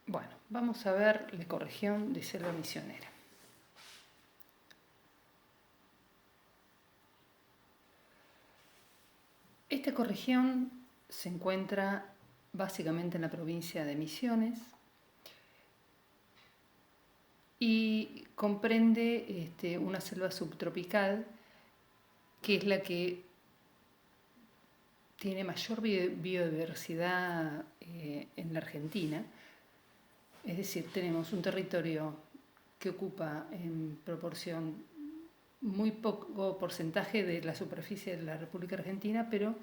Bueno, vamos a ver la ecorregión de selva misionera. Esta ecorregión se encuentra básicamente en la provincia de Misiones y comprende una selva subtropical que es la que tiene mayor biodiversidad en la Argentina. Es decir, tenemos un territorio que ocupa en proporción muy poco porcentaje de la superficie de la República Argentina, pero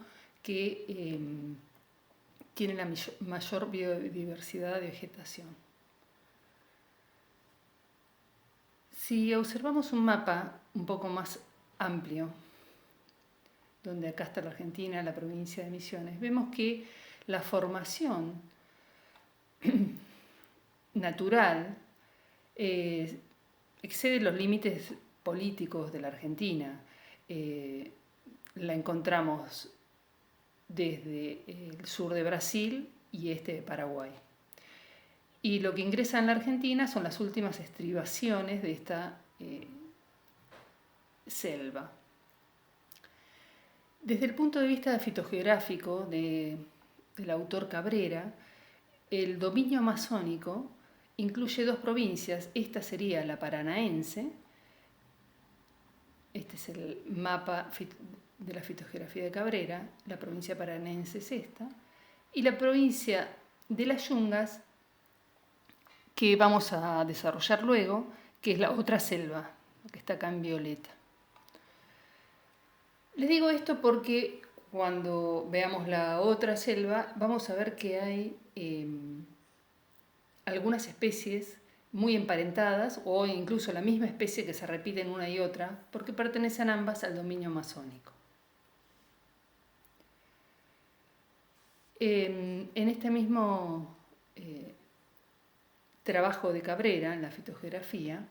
que tiene la mayor biodiversidad de vegetación. Si observamos un mapa un poco más amplio, donde acá está la Argentina, la provincia de Misiones, vemos que la formación natural excede los límites políticos de la Argentina. La encontramos desde el sur de Brasil y este de Paraguay. Y lo que ingresa en la Argentina son las últimas estribaciones de esta selva. Desde el punto de vista fitogeográfico del autor Cabrera, el dominio amazónico incluye dos provincias. Esta sería la paranaense. Este es el mapa de la fitogeografía de Cabrera. La provincia paranaense es esta. Y la provincia de las Yungas, que vamos a desarrollar luego, que es la otra selva, que está acá en violeta. Les digo esto porque cuando veamos la otra selva vamos a ver que hay algunas especies muy emparentadas o incluso la misma especie que se repite en una y otra porque pertenecen ambas al dominio amazónico. En este mismo trabajo de Cabrera, en la fitogeografía,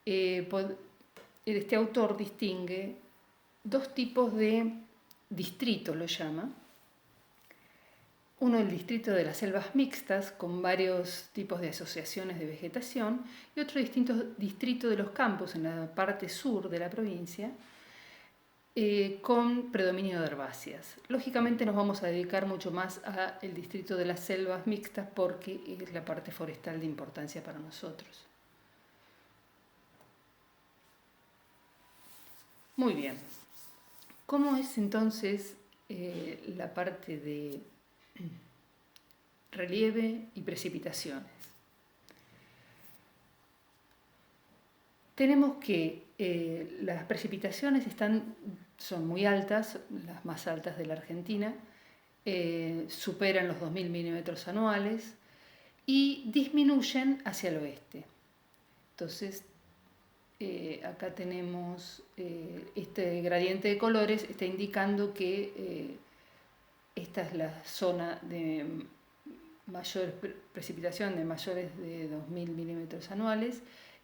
este autor distingue dos tipos de distritos, lo llama. Uno el distrito de las selvas mixtas, con varios tipos de asociaciones de vegetación, y otro distrito de los campos, en la parte sur de la provincia, con predominio de herbáceas. Lógicamente nos vamos a dedicar mucho más al distrito de las selvas mixtas porque es la parte forestal de importancia para nosotros. Muy bien. ¿Cómo es entonces la parte de relieve y precipitaciones? Tenemos que las precipitaciones son muy altas, las más altas de la Argentina, superan los 2.000 milímetros anuales y disminuyen hacia el oeste. Entonces, acá tenemos este gradiente de colores, está indicando que esta es la zona de mayor precipitación, de mayores de 2.000 milímetros anuales,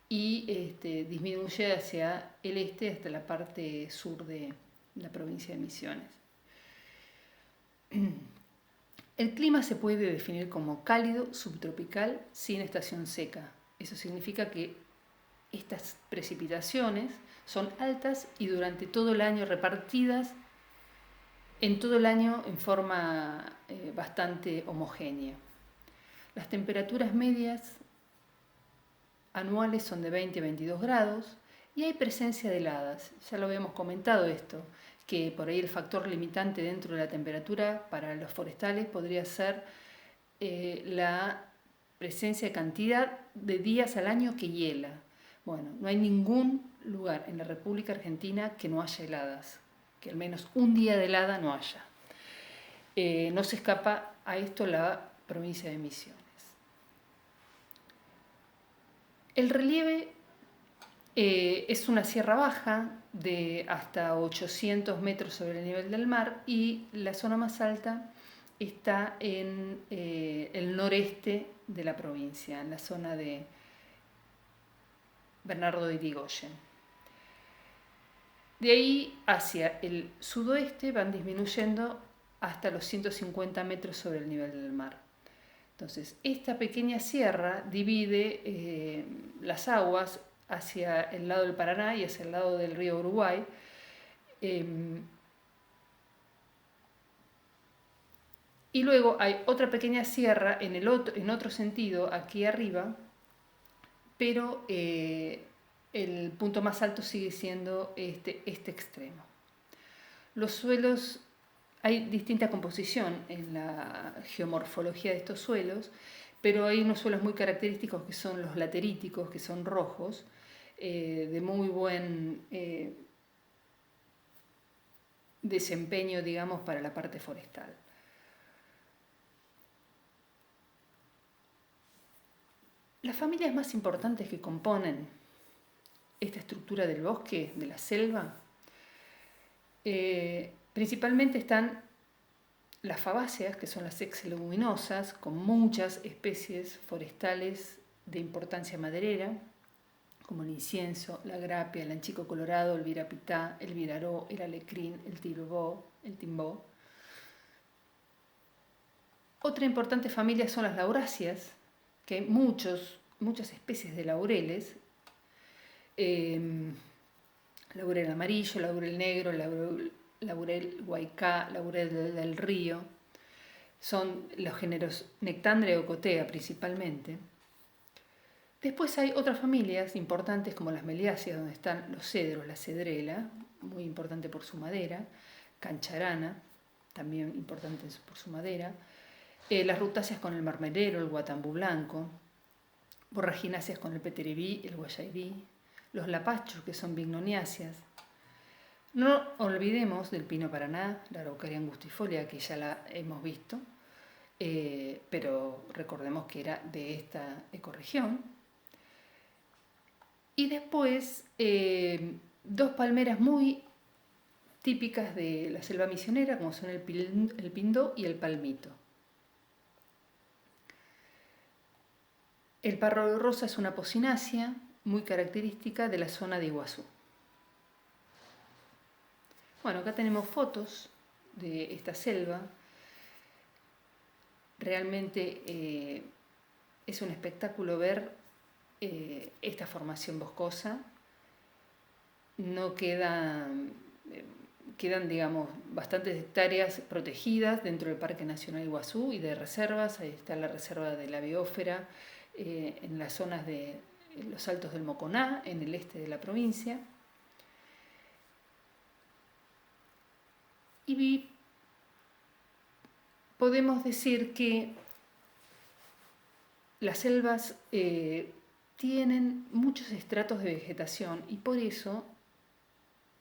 y disminuye hacia el este hasta la parte sur de la provincia de Misiones. El clima se puede definir como cálido, subtropical, sin estación seca. Eso significa que estas precipitaciones son altas y durante todo el año repartidas en todo el año en forma bastante homogénea. Las temperaturas medias anuales son de 20 a 22 grados y hay presencia de heladas. Ya lo habíamos comentado esto, que por ahí el factor limitante dentro de la temperatura para los forestales podría ser la presencia de cantidad de días al año que hiela. Bueno, no hay ningún lugar en la República Argentina que no haya heladas, que al menos un día de helada no haya. No se escapa a esto la provincia de Misiones. El relieve es una sierra baja de hasta 800 metros sobre el nivel del mar y la zona más alta está en el noreste de la provincia, en la zona de Bernardo de Irigoyen. De ahí hacia el sudoeste van disminuyendo hasta los 150 metros sobre el nivel del mar. Entonces, esta pequeña sierra divide las aguas hacia el lado del Paraná y hacia el lado del río Uruguay. Y luego hay otra pequeña sierra en otro sentido, aquí arriba, pero el punto más alto sigue siendo este extremo. Los suelos, hay distinta composición en la geomorfología de estos suelos, pero hay unos suelos muy característicos que son los lateríticos, que son rojos, de muy buen desempeño, digamos, para la parte forestal. Las familias más importantes que componen esta estructura del bosque, de la selva, principalmente están las fabáceas, que son las exleguminosas, con muchas especies forestales de importancia maderera, como el incienso, la grapia, el anchico colorado, el virapitá, el viraró, el alecrín, el timbó. Otra importante familia son las lauráceas, que hay muchas especies de laureles, laurel amarillo, laurel negro, laurel huaycá, laurel del río, son los géneros Nectandria y Ocotea principalmente. Después hay otras familias importantes como las meliáceas, donde están los cedros, la cedrela, muy importante por su madera, cancharana, también importante por su madera, las rutáceas con el marmerero, el guatambú blanco, borragináceas con el peterebí, el guayaibí, los lapachos, que son bignoniáceas. No olvidemos del pino paraná, la araucaria angustifolia, que ya la hemos visto, pero recordemos que era de esta ecorregión. Y después, dos palmeras muy típicas de la selva misionera, como son el pindó y el palmito. El parro rosa es una pocinácea muy característica de la zona de Iguazú. Bueno, acá tenemos fotos de esta selva. Realmente es un espectáculo ver esta formación boscosa. No quedan, digamos, bastantes hectáreas protegidas dentro del Parque Nacional Iguazú y de reservas. Ahí está la reserva de la biosfera, en las zonas de los Altos del Moconá, en el este de la provincia. Y podemos decir que las selvas tienen muchos estratos de vegetación y por eso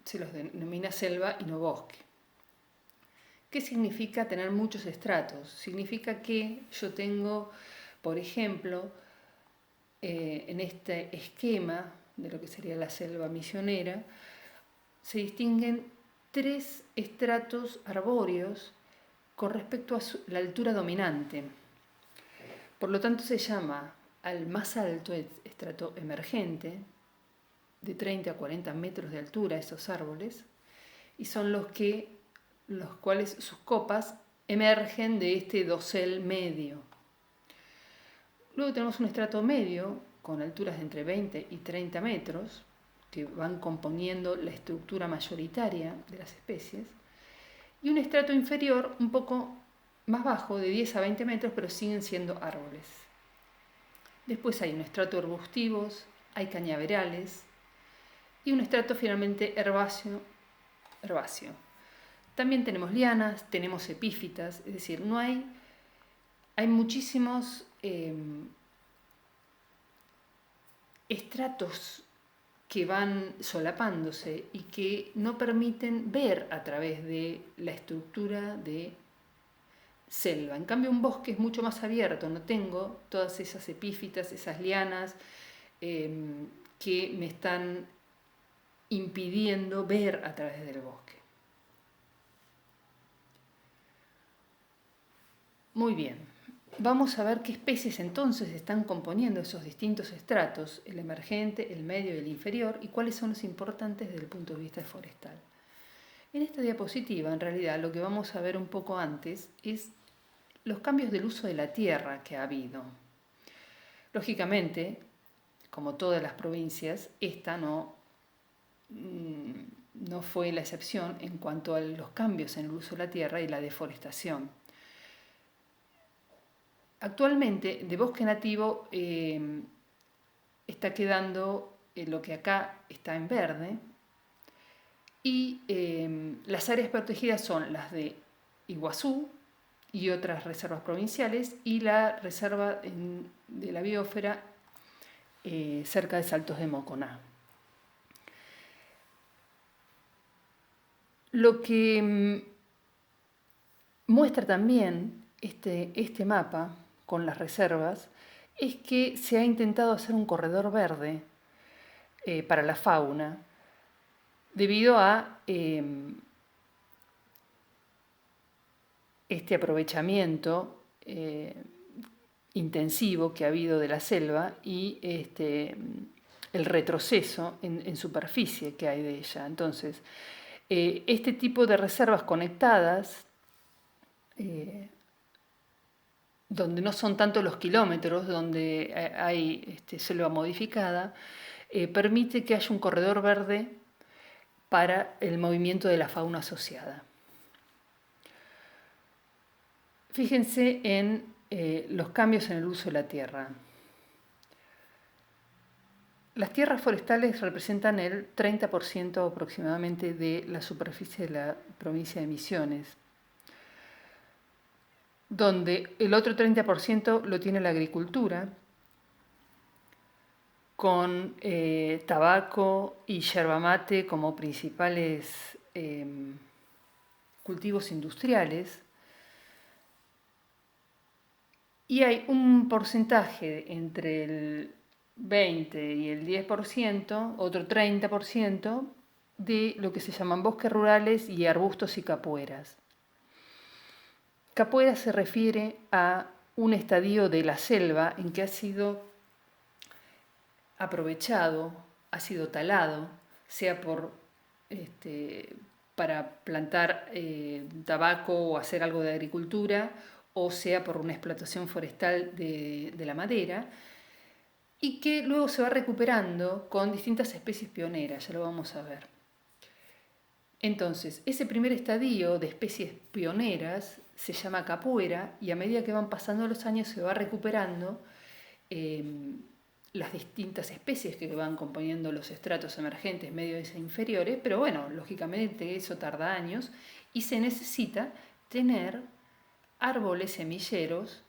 se los denomina selva y no bosque. ¿Qué significa tener muchos estratos? Significa que yo tengo, por ejemplo, en este esquema de lo que sería la selva misionera, se distinguen 3 estratos arbóreos con respecto a la altura dominante. Por lo tanto, se llama al más alto estrato emergente, de 30 a 40 metros de altura esos árboles, y son los cuales sus copas emergen de este dosel medio. Luego tenemos un estrato medio con alturas de entre 20 y 30 metros, que van componiendo la estructura mayoritaria de las especies, y un estrato inferior un poco más bajo, de 10 a 20 metros, pero siguen siendo árboles. Después hay un estrato arbustivos, hay cañaverales, y un estrato finalmente herbáceo. También tenemos lianas, tenemos epífitas, es decir, hay muchísimos estratos que van solapándose y que no permiten ver a través de la estructura de selva. En cambio, un bosque es mucho más abierto, no tengo todas esas epífitas, esas lianas que me están impidiendo ver a través del bosque. Muy bien, vamos a ver qué especies entonces están componiendo esos distintos estratos, el emergente, el medio y el inferior, y cuáles son los importantes desde el punto de vista forestal. En esta diapositiva, en realidad, lo que vamos a ver un poco antes es los cambios del uso de la tierra que ha habido. Lógicamente, como todas las provincias, esta no fue la excepción en cuanto a los cambios en el uso de la tierra y la deforestación. Actualmente, de bosque nativo está quedando lo que acá está en verde, y las áreas protegidas son las de Iguazú y otras reservas provinciales, y la reserva de la biosfera cerca de Saltos de Moconá. Lo que muestra también este mapa con las reservas es que se ha intentado hacer un corredor verde para la fauna debido a este aprovechamiento intensivo que ha habido de la selva y el retroceso en superficie que hay de ella. Entonces, este tipo de reservas conectadas, donde no son tanto los kilómetros, donde hay selva modificada, permite que haya un corredor verde para el movimiento de la fauna asociada. Fíjense en los cambios en el uso de la tierra. Las tierras forestales representan el 30% aproximadamente de la superficie de la provincia de Misiones, donde el otro 30% lo tiene la agricultura, con tabaco y yerba mate como principales cultivos industriales. Y hay un porcentaje entre el 20 y el 10%, otro 30%, de lo que se llaman bosques rurales y arbustos y capueras. Capuera se refiere a un estadio de la selva en que ha sido aprovechado, ha sido talado, sea para plantar tabaco o hacer algo de agricultura, o sea por una explotación forestal de la madera, y que luego se va recuperando con distintas especies pioneras, ya lo vamos a ver. Entonces, ese primer estadio de especies pioneras se llama capuera, y a medida que van pasando los años se va recuperando las distintas especies que van componiendo los estratos emergentes, medios e inferiores, pero bueno, lógicamente eso tarda años y se necesita tener árboles semilleros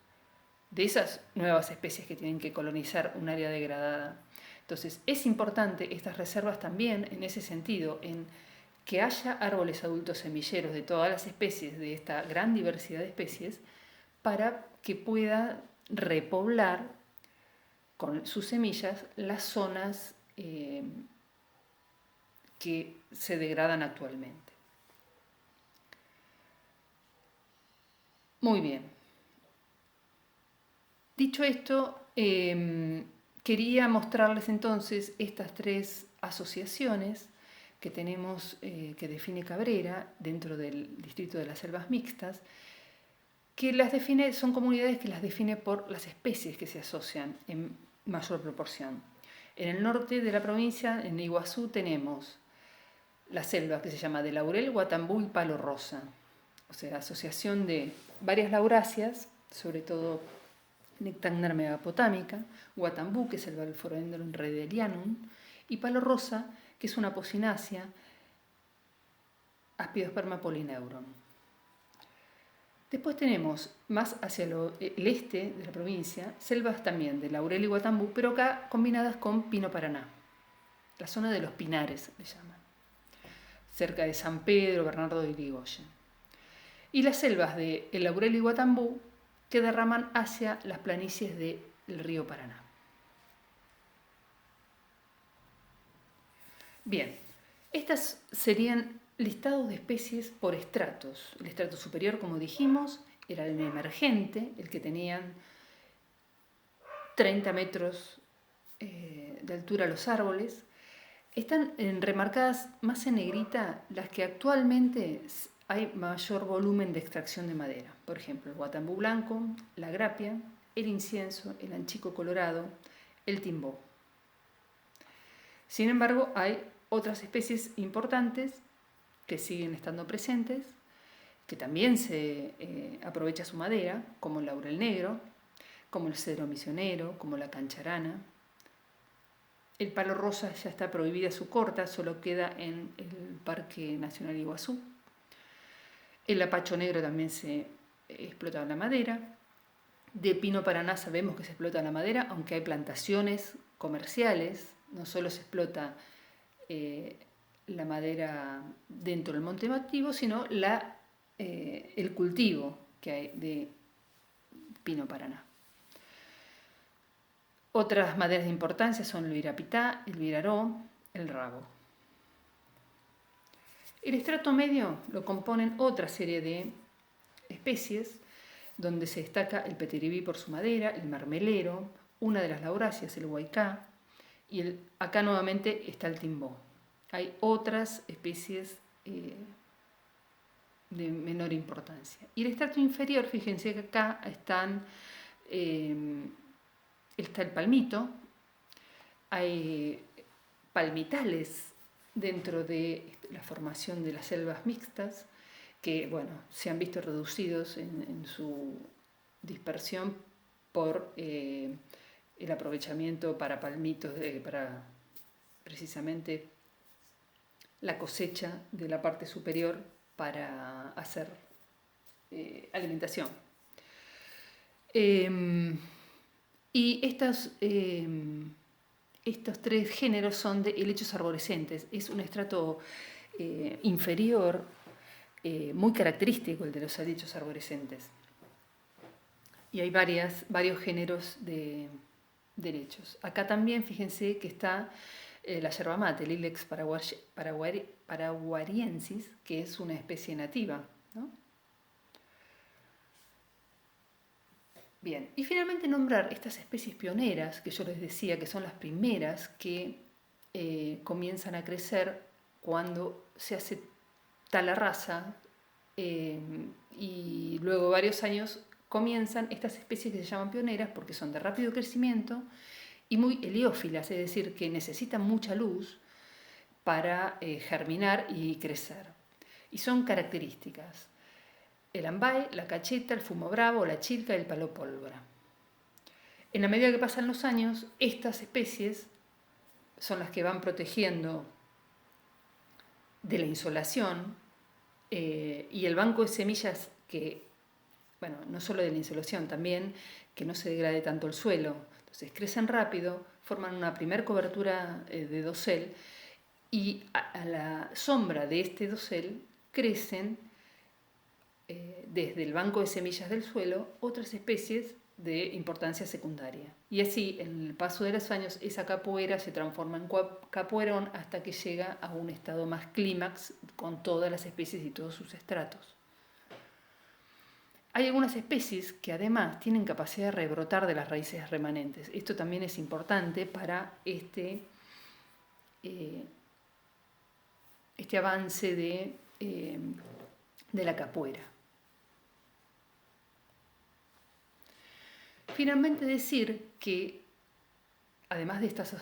de esas nuevas especies que tienen que colonizar un área degradada. Entonces, es importante estas reservas también en ese sentido, en que haya árboles adultos semilleros de todas las especies, de esta gran diversidad de especies, para que pueda repoblar con sus semillas las zonas que se degradan actualmente. Muy bien. Dicho esto, quería mostrarles entonces estas tres asociaciones que tenemos, que define Cabrera dentro del distrito de las selvas mixtas, que las define, son comunidades que las define por las especies que se asocian en mayor proporción. En el norte de la provincia, en Iguazú, tenemos la selva que se llama de laurel, guatambú y palo rosa, o sea, asociación de varias lauráceas, sobre todo Nectandra megapotámica, guatambú, que es el Valforodendron redelianum, y palo rosa, que es una apocynaceae, Aspidosperma polyneuron. Después tenemos, más hacia el este de la provincia, selvas también de laurel y guatambú, pero acá combinadas con pino paraná. La zona de los pinares, le llaman, cerca de San Pedro, Bernardo de Irigoyen. Y las selvas de el laurel y guatambú que derraman hacia las planicies del río Paraná. Bien, estas serían listados de especies por estratos. El estrato superior, como dijimos, era el emergente, el que tenían 30 metros de altura los árboles. Están remarcadas más en negrita las que actualmente hay mayor volumen de extracción de madera. por ejemplo, el guatambú blanco, la grapia, el incienso, el anchico colorado, el timbó. Sin embargo, hay otras especies importantes que siguen estando presentes, que también se aprovecha su madera, como el laurel negro, como el cedro misionero, como la cancharana. El palo rosa ya está prohibida su corta, solo queda en el Parque Nacional Iguazú. El apacho negro también se explota la madera. De pino paraná sabemos que se explota la madera, aunque hay plantaciones comerciales, no solo se explota la madera dentro del monte nativo, sino el cultivo que hay de pino paraná. Otras maderas de importancia son el virapitá, el viraró, el rabo. El estrato medio lo componen otra serie de especies, donde se destaca el petiribí por su madera, el marmelero, una de las lauráceas, el huaycá, y acá nuevamente está el timbó. Hay otras especies de menor importancia. Y el estrato inferior, fíjense que acá está el palmito, hay palmitales dentro de la formación de las selvas mixtas, que bueno, se han visto reducidos en su dispersión por el aprovechamiento para palmitos, para precisamente la cosecha de la parte superior para hacer alimentación. Y estos tres géneros son de helechos arborescentes. Es un estrato inferior, muy característico el de los helechos arborescentes. Y hay varios géneros de helechos. Acá también fíjense que está la yerba mate, el Ilex paraguariensis, que es una especie nativa, ¿no? Bien, y finalmente nombrar estas especies pioneras, que yo les decía que son las primeras que comienzan a crecer cuando se hace tala rasa, y luego varios años comienzan estas especies que se llaman pioneras porque son de rápido crecimiento y muy heliófilas, es decir, que necesitan mucha luz para germinar y crecer. Y son características: el ambay, la cacheta, el fumo bravo, la chilca y el palo pólvora. En la medida que pasan los años, estas especies son las que van protegiendo de la insolación, y el banco de semillas que, bueno, no solo de la insolación, también que no se degrade tanto el suelo. Entonces crecen rápido, forman una primer cobertura de dosel, y a la sombra de este dosel crecen desde el banco de semillas del suelo otras especies de importancia secundaria. Y así, en el paso de los años, esa capoeira se transforma en capoeirón hasta que llega a un estado más clímax con todas las especies y todos sus estratos. Hay algunas especies que además tienen capacidad de rebrotar de las raíces remanentes. Esto también es importante para este avance de la capoeira. Finalmente decir que, además de estas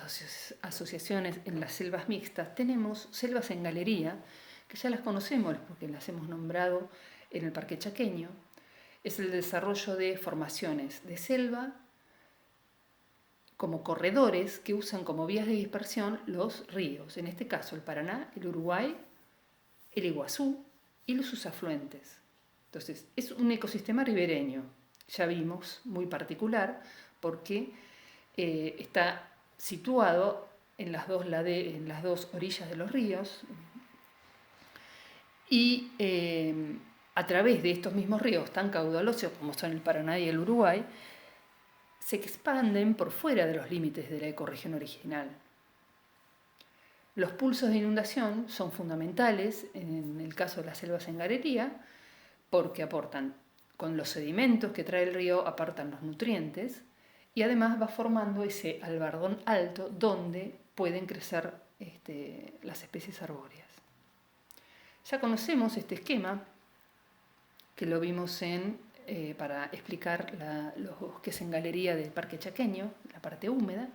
asociaciones en las selvas mixtas, tenemos selvas en galería, que ya las conocemos porque las hemos nombrado en el Parque Chaqueño. Es el desarrollo de formaciones de selva como corredores que usan como vías de dispersión los ríos, en este caso el Paraná, el Uruguay, el Iguazú y sus afluentes. Entonces, es un ecosistema ribereño, ya vimos, muy particular, porque está situado en las dos orillas de los ríos, y a través de estos mismos ríos tan caudalosos como son el Paraná y el Uruguay, se expanden por fuera de los límites de la ecorregión original. Los pulsos de inundación son fundamentales en el caso de las selvas en galería, porque aportan, con los sedimentos que trae el río, apartan los nutrientes, y además va formando ese albardón alto donde pueden crecer las especies arbóreas. Ya conocemos este esquema, que lo vimos en para explicar los bosques en galería del Parque Chaqueño, la parte húmeda,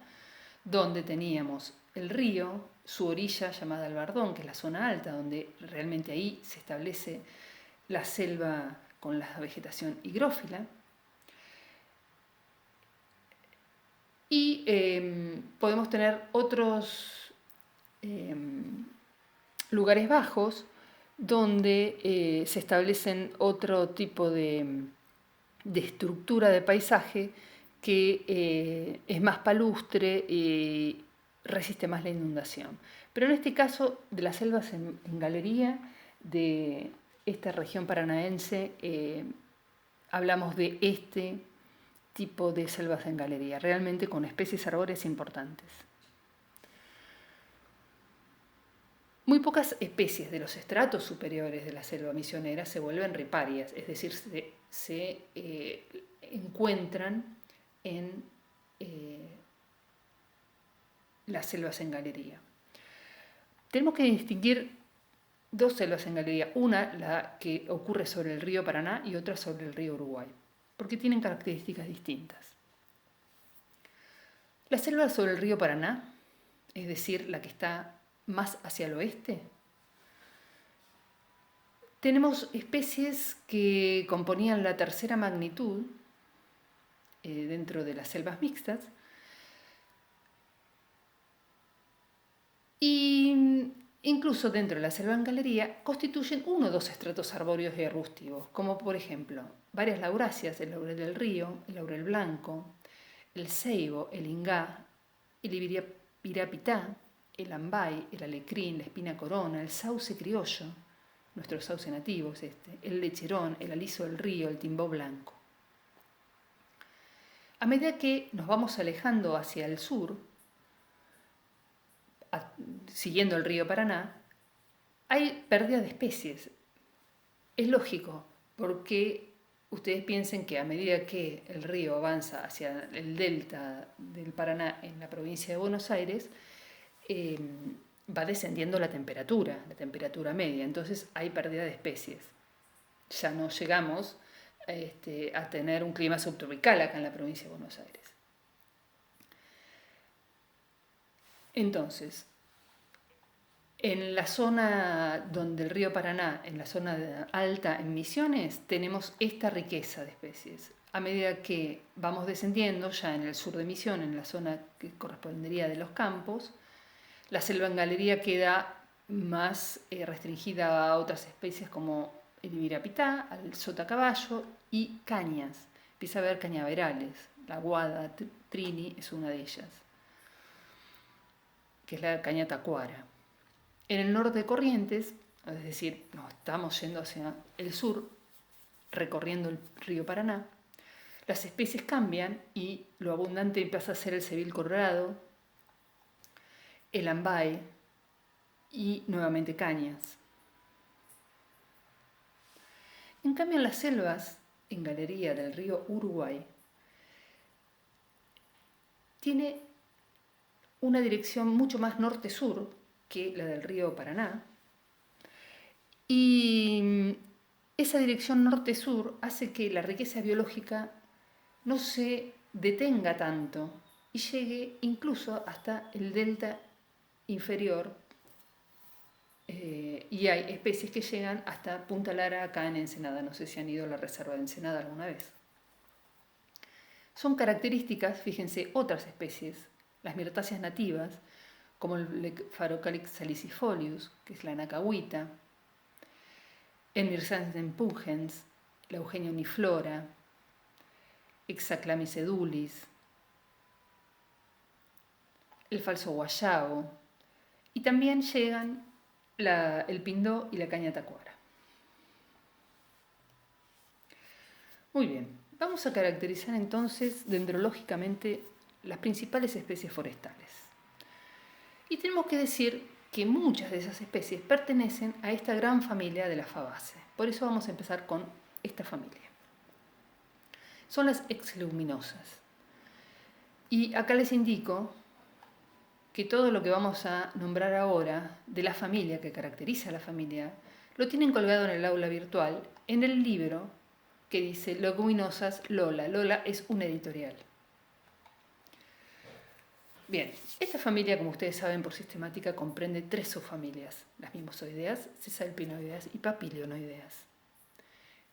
donde teníamos el río, su orilla llamada Albardón, que es la zona alta, donde realmente ahí se establece la selva con la vegetación higrófila. Y podemos tener otros lugares bajos donde se establecen otro tipo de estructura de paisaje que es más palustre y resiste más la inundación. Pero en este caso de las selvas en galería de esta región paranaense, hablamos de este tipo de selvas en galería, realmente con especies arbóreas importantes. Muy pocas especies de los estratos superiores de la selva misionera se vuelven riparias, es decir, se encuentran en las selvas en galería. Tenemos que distinguir dos selvas en galería, una la que ocurre sobre el río Paraná y otra sobre el río Uruguay, porque tienen características distintas. La selva sobre el río Paraná, es decir, la que está más hacia el oeste, tenemos especies que componían la tercera magnitud dentro de las selvas mixtas y incluso dentro de la selva en galería constituyen uno o dos estratos arbóreos y arbustivos, como por ejemplo varias lauráceas, el laurel del río, el laurel blanco, el ceibo, el ingá, el ibirapitá, el ambay, el alecrín, la espina corona, el sauce criollo, nuestro sauce nativo es este, el lecherón, el aliso del río, el timbó blanco. A medida que nos vamos alejando hacia el sur, siguiendo el río Paraná, hay pérdida de especies. Es lógico, porque ustedes piensen que a medida que el río avanza hacia el delta del Paraná en la provincia de Buenos Aires, va descendiendo la temperatura media, entonces hay pérdida de especies. Ya no llegamos a tener un clima subtropical acá en la provincia de Buenos Aires. Entonces, en la zona donde el río Paraná, en la zona alta en Misiones, tenemos esta riqueza de especies. A medida que vamos descendiendo, ya en el sur de Misiones, en la zona que correspondería de los campos, la selva en galería queda más restringida a otras especies como el ibirapitá, el sotacaballo y cañas. Empieza a haber cañaverales, la guada, trini es una de ellas, que es la caña tacuara. En el norte de Corrientes, es decir, nos estamos yendo hacia el sur, recorriendo el río Paraná, las especies cambian y lo abundante pasa a ser el cebil colorado, el ambay y nuevamente cañas. En cambio, en las selvas en galería del río Uruguay tiene una dirección mucho más norte-sur que la del río Paraná, y esa dirección norte-sur hace que la riqueza biológica no se detenga tanto y llegue incluso hasta el delta inferior, y hay especies que llegan hasta Punta Lara acá en Ensenada. No sé si han ido a la reserva de Ensenada alguna vez. Son características, fíjense, otras especies, las mirtáceas nativas, como el Pharocalyx salicifolius, que es la anacahuita, el Myrsanthemum pungens, la Eugenia uniflora, Hexaclamis edulis, el falso guayabo, y también llegan el pindó y la caña tacuara. Muy bien, vamos a caracterizar entonces dendrológicamente las principales especies forestales. Y tenemos que decir que muchas de esas especies pertenecen a esta gran familia de las Fabaceae. Por eso vamos a empezar con esta familia. Son las exleguminosas. Y acá les indico que todo lo que vamos a nombrar ahora de la familia, que caracteriza a la familia, lo tienen colgado en el aula virtual, en el libro que dice Leguminosas Lola. Lola es una editorial. Bien, esta familia, como ustedes saben por sistemática, comprende 3 subfamilias, las mimosoideas, sesalpinoideas y papilionoideas.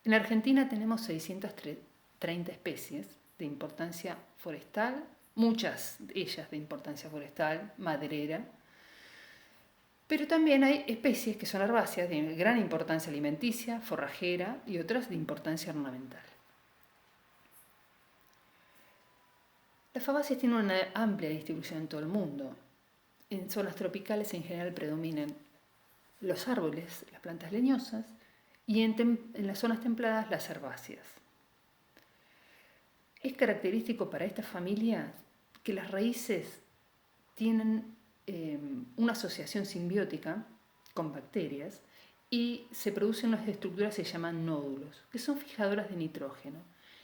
En Argentina tenemos 630 especies de importancia forestal, muchas de ellas de importancia forestal, maderera, pero también hay especies que son herbáceas de gran importancia alimenticia, forrajera y otras de importancia ornamental. Las fabáceas tienen una amplia distribución en todo el mundo. En zonas tropicales en general predominan los árboles, las plantas leñosas, y en las zonas templadas las herbáceas. Es característico para esta familia que las raíces tienen una asociación simbiótica con bacterias y se producen unas estructuras que se llaman nódulos, que son fijadoras de nitrógeno.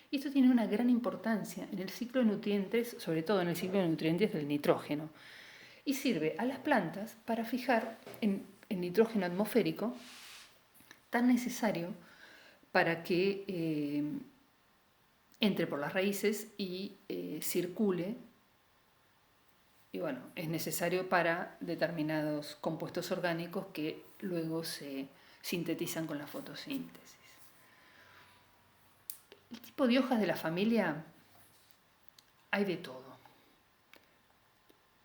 Y esto tiene una gran importancia en el ciclo de nutrientes, sobre todo en el ciclo de nutrientes del nitrógeno, y sirve a las plantas para fijar el nitrógeno atmosférico tan necesario para que entre por las raíces y circule. Y bueno, es necesario para determinados compuestos orgánicos que luego se sintetizan con la fotosíntesis. El tipo de hojas de la familia hay de todo.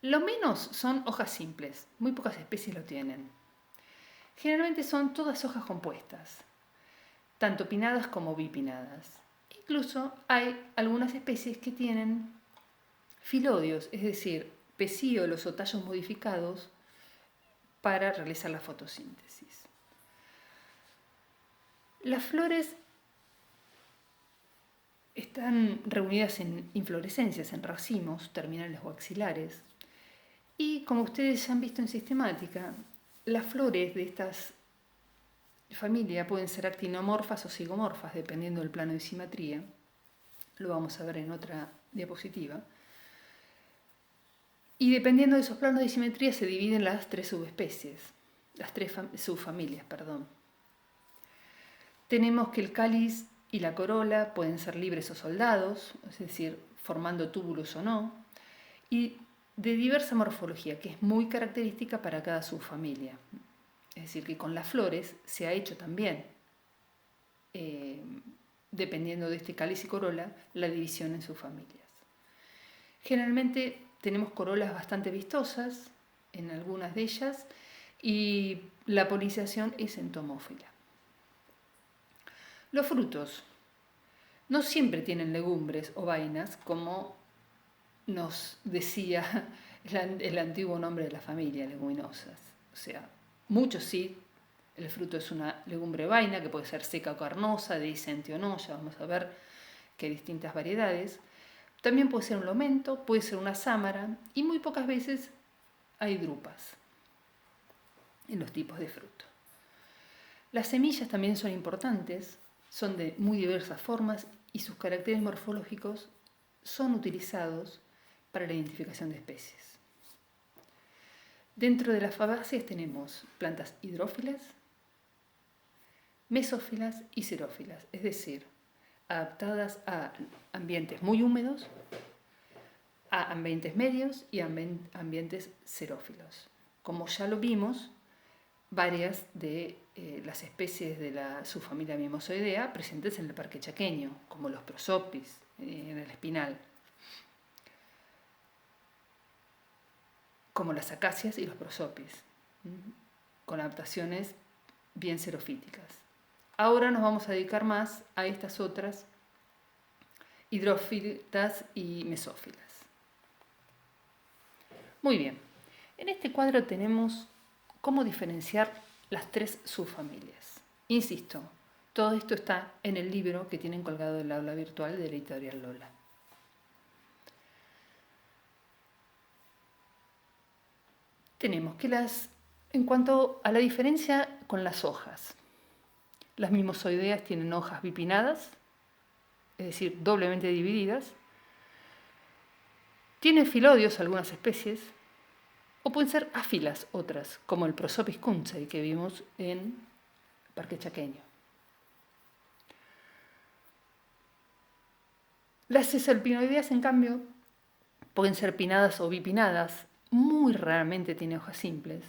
Lo menos son hojas simples, muy pocas especies lo tienen. Generalmente son todas hojas compuestas, tanto pinnadas como bipinnadas. Incluso hay algunas especies que tienen filodios, es decir, pecíolos o tallos modificados para realizar la fotosíntesis. Las flores están reunidas en inflorescencias, en racimos terminales o axilares. Y como ustedes ya han visto en sistemática, las flores de estas familias pueden ser actinomorfas o zigomorfas, dependiendo del plano de simetría. Lo vamos a ver en otra diapositiva. Y dependiendo de esos planos de simetría se dividen las 3 subespecies, las 3 subfamilias, perdón. Tenemos que el cáliz y la corola pueden ser libres o soldados, es decir, formando túbulos o no, y de diversa morfología, que es muy característica para cada subfamilia. Es decir, que con las flores se ha hecho también, dependiendo de este cáliz y corola, la división en subfamilias. Generalmente tenemos corolas bastante vistosas en algunas de ellas y la polinización es entomófila. Los frutos no siempre tienen legumbres o vainas, como nos decía el antiguo nombre de la familia, leguminosas. O sea, muchos sí, el fruto es una legumbre vaina que puede ser seca o carnosa, dehiscente o no, ya vamos a ver que hay distintas variedades. También puede ser un lomento, puede ser una sámara y muy pocas veces hay drupas en los tipos de fruto. Las semillas también son importantes, son de muy diversas formas y sus caracteres morfológicos son utilizados para la identificación de especies. Dentro de las fabáceas tenemos plantas hidrófilas, mesófilas y xerófilas, es decir, adaptadas a ambientes muy húmedos, a ambientes medios y a ambientes xerófilos. Como ya lo vimos, varias de las especies de la subfamilia Mimosoidea presentes en el parque chaqueño, como los prosopis en el Espinal, como las acacias y los prosopis, con adaptaciones bien xerofíticas. Ahora nos vamos a dedicar más a estas otras hidrófitas y mesófilas. Muy bien, en este cuadro tenemos cómo diferenciar las 3 subfamilias. Insisto, todo esto está en el libro que tienen colgado del aula virtual de la editorial Lola. Tenemos que en cuanto a la diferencia con las hojas, las mimosoideas tienen hojas bipinnadas, es decir, doblemente divididas. Tienen filodios algunas especies, o pueden ser áfilas otras, como el Prosopis kunzei que vimos en el Parque Chaqueño. Las sesalpinoideas, en cambio, pueden ser pinnadas o bipinnadas, muy raramente tiene hojas simples.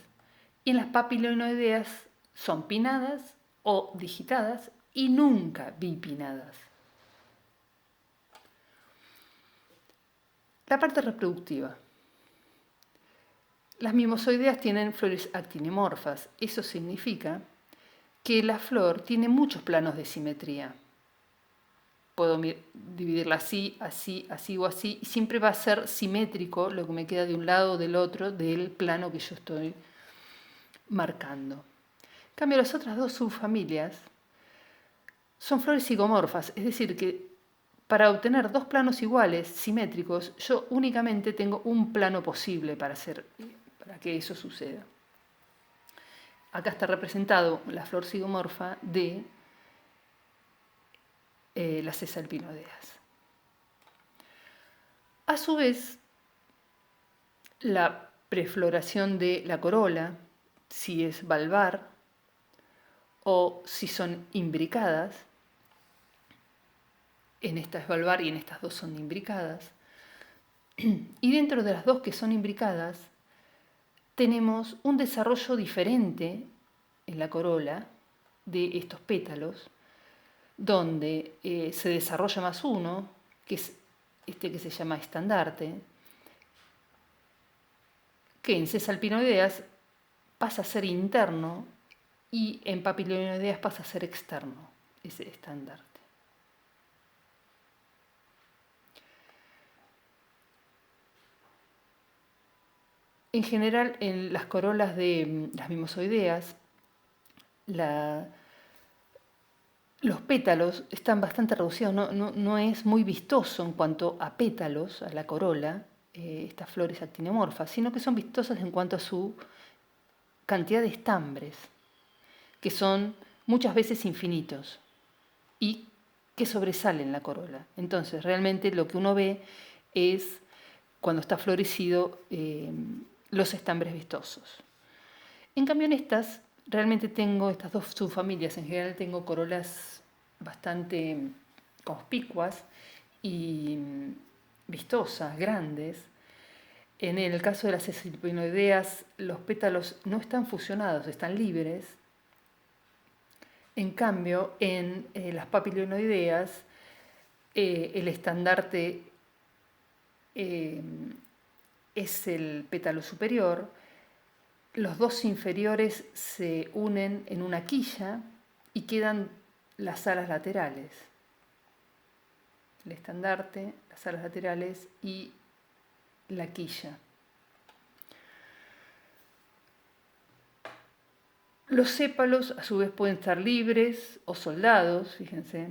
Y en las papilonoideas son pinnadas o digitadas y nunca bipinnadas. La parte reproductiva. Las mimosoideas tienen flores actinomorfas. Eso significa que la flor tiene muchos planos de simetría. Puedo dividirla así, así, así o así, y siempre va a ser simétrico lo que me queda de un lado o del otro del plano que yo estoy marcando. En cambio, las otras dos subfamilias son flores zigomorfas, es decir, que para obtener dos planos iguales, simétricos, yo únicamente tengo un plano posible para que eso suceda. Acá está representado la flor zigomorfa de las sesalpinoideas. A su vez, la prefloración de la corola, si es valvar o si son imbricadas, en esta es valvar y en estas dos son imbricadas, y dentro de las dos que son imbricadas tenemos un desarrollo diferente en la corola de estos pétalos, donde se desarrolla más uno, que es este que se llama estandarte, que en sesalpinoideas pasa a ser interno y en papilonoideas pasa a ser externo, ese estandarte. En general, en las corolas de las mimosoideas, los pétalos están bastante reducidos, no es muy vistoso en cuanto a pétalos, a la corola, estas flores actinomorfas, sino que son vistosas en cuanto a su cantidad de estambres, que son muchas veces infinitos y que sobresalen la corola. Entonces, realmente lo que uno ve es, cuando está florecido, los estambres vistosos. En cambio, en estas, realmente tengo estas dos subfamilias. En general tengo corolas bastante conspicuas y vistosas, grandes. En el caso de las sesalpinoideas, los pétalos no están fusionados, están libres. En cambio, en las papilonoideas, el estandarte es el pétalo superior. Los dos inferiores se unen en una quilla y quedan las alas laterales. El estandarte, las alas laterales y la quilla. Los sépalos a su vez pueden estar libres o soldados, fíjense.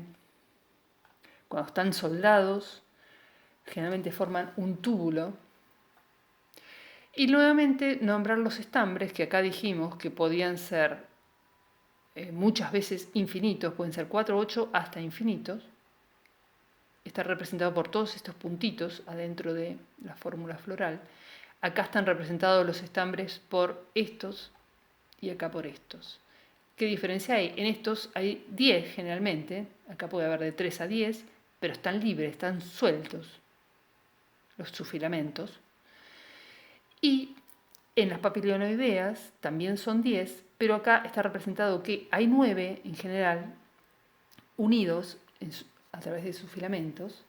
Cuando están soldados, generalmente forman un túbulo. Y nuevamente nombrar los estambres, que acá dijimos que podían ser muchas veces infinitos, pueden ser 4, 8 hasta infinitos. Está representado por todos estos puntitos adentro de la fórmula floral. Acá están representados los estambres por estos y acá por estos. ¿Qué diferencia hay? En estos hay 10 generalmente, acá puede haber de 3 a 10, pero están libres, están sueltos los subfilamentos. Y en las papilonoideas también son 10, pero acá está representado que hay 9 en general unidos a través de sus filamentos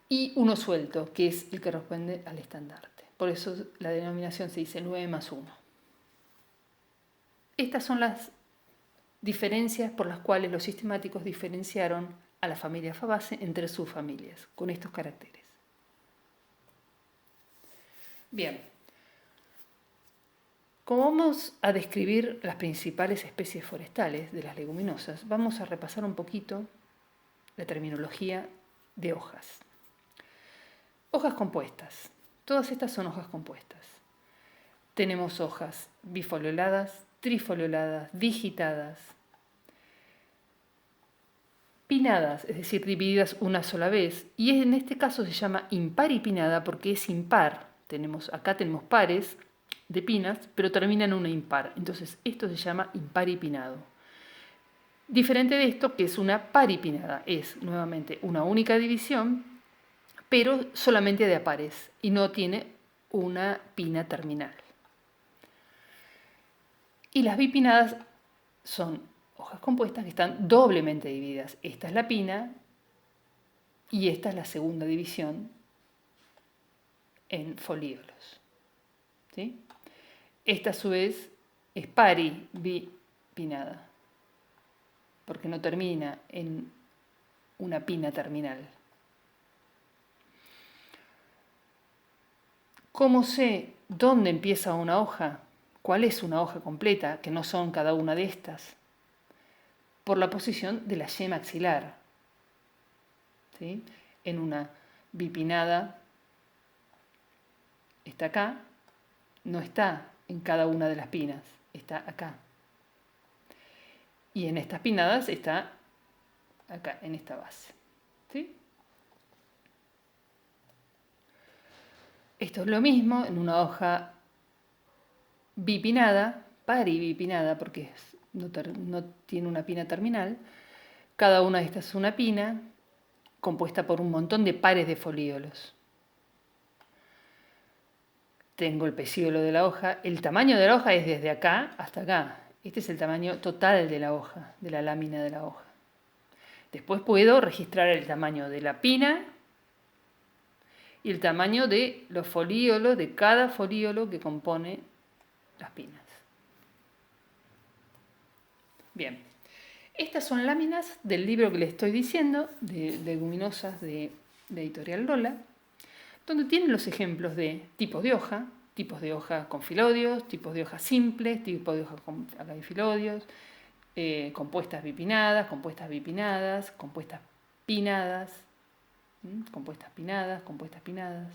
y uno suelto, que es el que corresponde al estandarte. Por eso la denominación se dice 9 más 1. Estas son las diferencias por las cuales los sistemáticos diferenciaron a la familia Fabaceae entre subfamilias, con estos caracteres. Bien, como vamos a describir las principales especies forestales de las leguminosas, vamos a repasar un poquito la terminología de hojas. Hojas compuestas. Todas estas son hojas compuestas. Tenemos hojas bifolioladas, trifolioladas, digitadas, pinnadas, es decir, divididas una sola vez, y en este caso se llama imparipinada porque es impar. Acá tenemos pares de pinas, pero termina en una impar. Entonces, esto se llama imparipinado. Diferente de esto, que es una paripinada, es nuevamente una única división, pero solamente de a pares y no tiene una pina terminal. Y las bipinadas son hojas compuestas que están doblemente divididas. Esta es la pina y esta es la segunda división en folíolos. ¿Sí? Esta a su vez es paribipinada, porque no termina en una pina terminal. ¿Cómo sé dónde empieza una hoja? ¿Cuál es una hoja completa? Que no son cada una de estas. Por la posición de la yema axilar. ¿Sí? En una bipinada está acá, no está en cada una de las pinas, está acá. Y en estas pinadas está acá, en esta base. ¿Sí? Esto es lo mismo en una hoja bipinada, paribipinada, porque no tiene una pina terminal. Cada una de estas es una pina compuesta por un montón de pares de folíolos. Tengo el pecíolo de la hoja. El tamaño de la hoja es desde acá hasta acá. Este es el tamaño total de la hoja, de la lámina de la hoja. Después puedo registrar el tamaño de la pina y el tamaño de los folíolos, de cada folíolo que compone las pinas. Bien, estas son láminas del libro que les estoy diciendo, de leguminosas de Editorial Lola, donde tienen los ejemplos de tipos de hoja con filodios, tipos de hojas simples, tipos de hojas con filodios, compuestas bipinadas, compuestas pinadas, compuestas pinadas,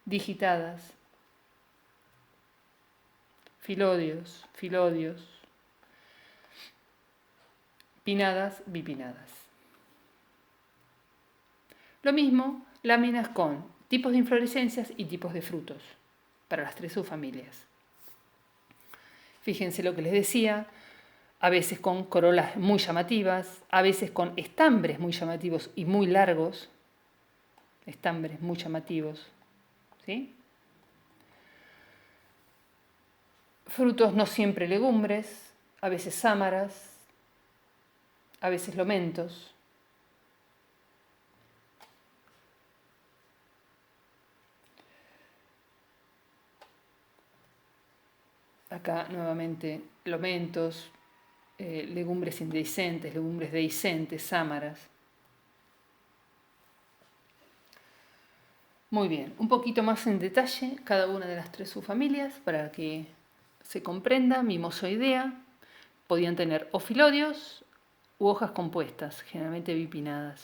digitadas, filodios, pinadas, bipinadas. Lo mismo, láminas con tipos de inflorescencias y tipos de frutos para las 3 subfamilias. Fíjense lo que les decía, a veces con corolas muy llamativas, a veces con estambres muy llamativos y muy largos, estambres muy llamativos, ¿sí? Frutos no siempre legumbres, a veces sámaras, a veces lomentos. Acá nuevamente lomentos, legumbres indehiscentes, legumbres dehiscentes, sámaras. Muy bien, un poquito más en detalle cada una de las 3 subfamilias para que se comprenda. Mimosoidea podían tener o filodios u hojas compuestas, generalmente bipinadas.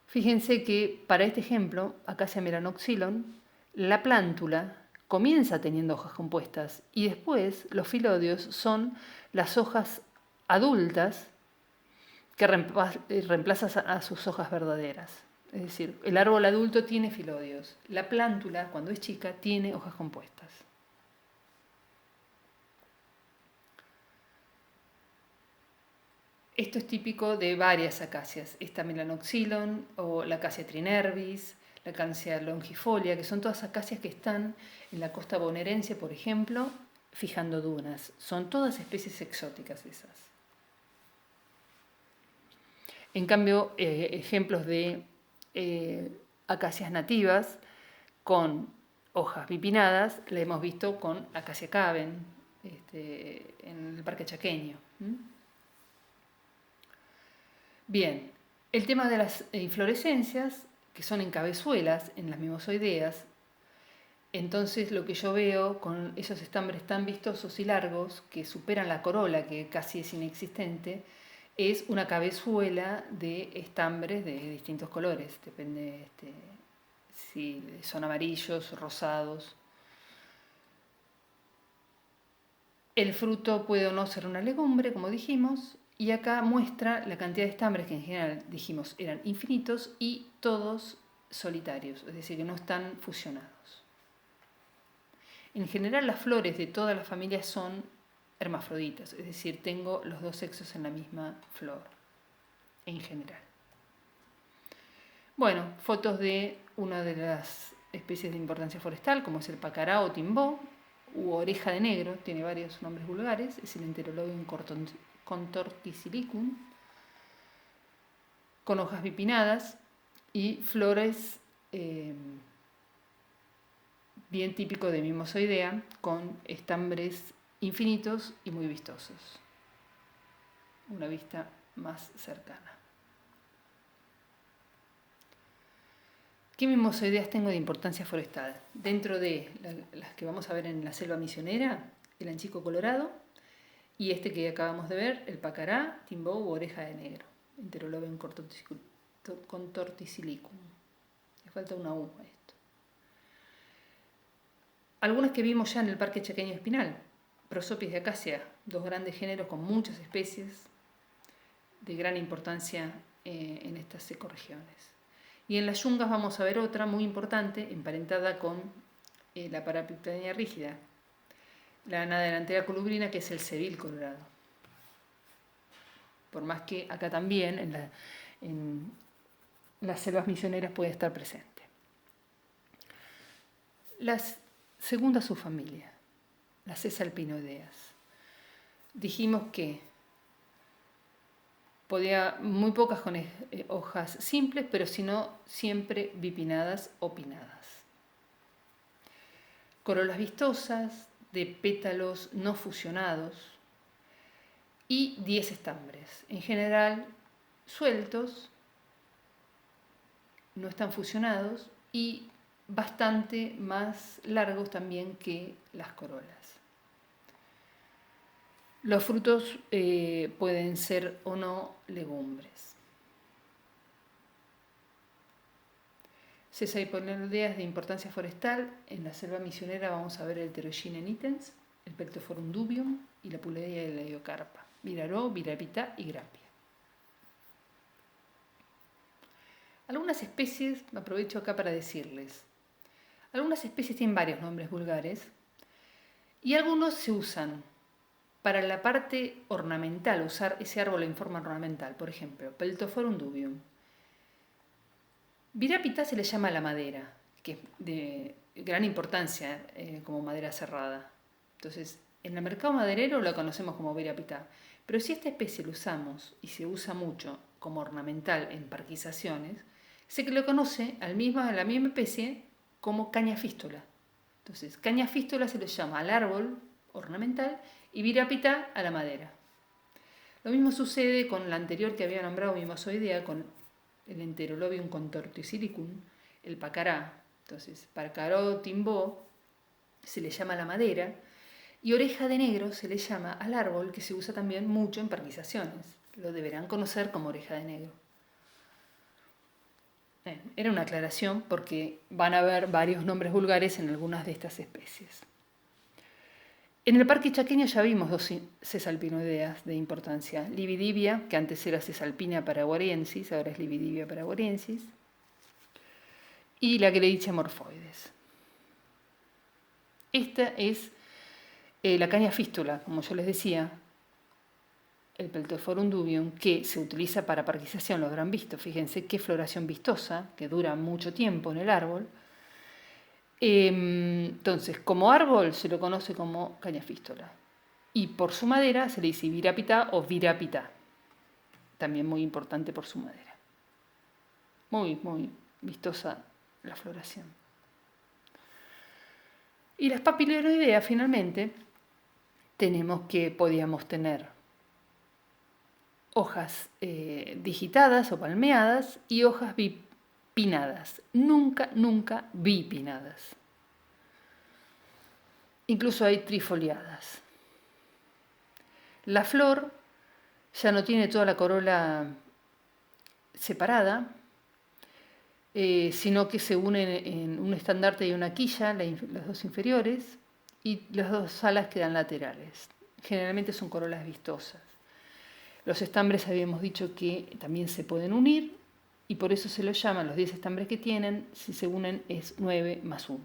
Fíjense que para este ejemplo, Acacia melanoxylon, la plántula comienza teniendo hojas compuestas y después los filodios son las hojas adultas que reemplazan a sus hojas verdaderas. Es decir, el árbol adulto tiene filodios. La plántula, cuando es chica, tiene hojas compuestas. Esto es típico de varias acacias. Esta melanoxylon o la acacia trinervis, la acacia longifolia, que son todas acacias que están en la costa bonaerense, por ejemplo, fijando dunas. Son todas especies exóticas esas. En cambio, ejemplos de acacias nativas con hojas bipinadas la hemos visto con Acacia caven en el Parque Chaqueño. Bien, el tema de las inflorescencias, que son en cabezuelas, en las mimosoideas. Entonces lo que yo veo con esos estambres tan vistosos y largos, que superan la corola, que casi es inexistente, es una cabezuela de estambres de distintos colores, depende si son amarillos, rosados. El fruto puede o no ser una legumbre, como dijimos, y acá muestra la cantidad de estambres que en general dijimos eran infinitos y todos solitarios, es decir, que no están fusionados. En general las flores de todas las familias son hermafroditas, es decir, tengo los dos sexos en la misma flor, en general. Bueno, fotos de una de las especies de importancia forestal, como es el pacará o timbó, u oreja de negro, tiene varios nombres vulgares, es el Enterolobium contorticilicum, con hojas bipinnadas y flores bien típico de Mimosoidea, con estambres infinitos y muy vistosos. Una vista más cercana. ¿Qué mimosoideas tengo de importancia forestal? Dentro de las que vamos a ver en la selva misionera, el anchico colorado y este que acabamos de ver, el pacará, timbó u oreja de negro, Enterolobium contorticilicum. Le falta una U a esto. Algunas que vimos ya en el Parque Chaqueño Espinal, Prosopis de acacia, dos grandes géneros con muchas especies de gran importancia en estas ecorregiones. Y en las yungas vamos a ver otra muy importante, emparentada con la Parapiptania rígida, la ana delantera colubrina, que es el cebil colorado. Por más que acá también, en las selvas misioneras, puede estar presente. La segunda subfamilia, las sesalpinoideas. Dijimos que muy pocas con hojas simples, pero si no, siempre bipinnadas o pinnadas. Corolas vistosas, de pétalos no fusionados y 10 estambres. En general, sueltos, no están fusionados y bastante más largos también que las corolas. Los frutos pueden ser o no legumbres. Sesalpinoideas de importancia forestal. En la selva misionera vamos a ver el Pterogyne nitens, el Peltophorum dubium y la Puleia de la Iocarpa, Viraró, Virapita y Grapia. Algunas especies, me aprovecho acá para decirles, algunas especies tienen varios nombres vulgares y algunos se usan para la parte ornamental, usar ese árbol en forma ornamental. Por ejemplo, Peltophorum dubium. Virapita se le llama la madera, que es de gran importancia como madera cerrada. Entonces, en el mercado maderero la conocemos como Virapita. Pero si esta especie la usamos y se usa mucho como ornamental en parquizaciones, se le conoce a la misma especie como caña fístula. Entonces, caña fístula se le llama al árbol ornamental y Virapita a la madera. Lo mismo sucede con la anterior que había nombrado Mimosoidea, con el Enterolobium contorticilicum, el pacará. Entonces, pacaró, timbó, se le llama la madera, y oreja de negro se le llama al árbol que se usa también mucho en parquizaciones. Lo deberán conocer como oreja de negro. Era una aclaración porque van a haber varios nombres vulgares en algunas de estas especies. En el Parque Chaqueño ya vimos dos sesalpinoideas de importancia. Libidibia, que antes era Sesalpina paraguariensis, ahora es Libidibia paraguariensis, y la Gredichia morphoides. Esta es la caña fístula, como yo les decía, el Peltophorum dubium, que se utiliza para parquización, lo habrán visto. Fíjense qué floración vistosa, que dura mucho tiempo en el árbol. Entonces, como árbol se lo conoce como caña fístula. Y por su madera se le dice Virapita o Virapita. También muy importante por su madera. Muy, muy vistosa la floración. Y las papiloideas, finalmente, tenemos que podíamos tener hojas digitadas o palmeadas y hojas bipinnadas. Nunca, nunca bipinnadas. Incluso hay trifoliadas. La flor ya no tiene toda la corola separada, sino que se unen en un estandarte y una quilla, las dos inferiores, y las dos alas quedan laterales. Generalmente son corolas vistosas. Los estambres habíamos dicho que también se pueden unir, y por eso se los llaman, los 10 estambres que tienen, si se unen es 9 más 1.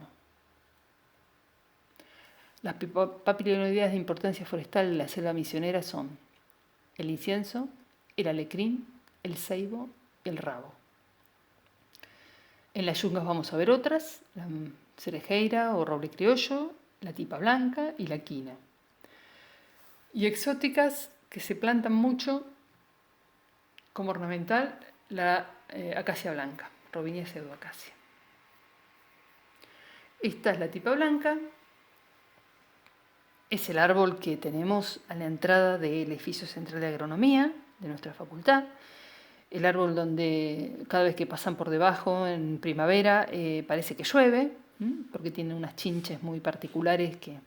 Las papiloidea de importancia forestal de la selva misionera son el incienso, el alecrín, el ceibo y el rabo. En las yungas vamos a ver otras, la cerejeira o roble criollo, la tipa blanca y la quina. Y exóticas que se plantan mucho como ornamental, la acacia blanca, Robinia pseudoacacia. Esta es la tipa blanca, es el árbol que tenemos a la entrada del edificio central de agronomía de nuestra facultad. El árbol donde cada vez que pasan por debajo en primavera parece que llueve, porque tiene unas chinches muy particulares que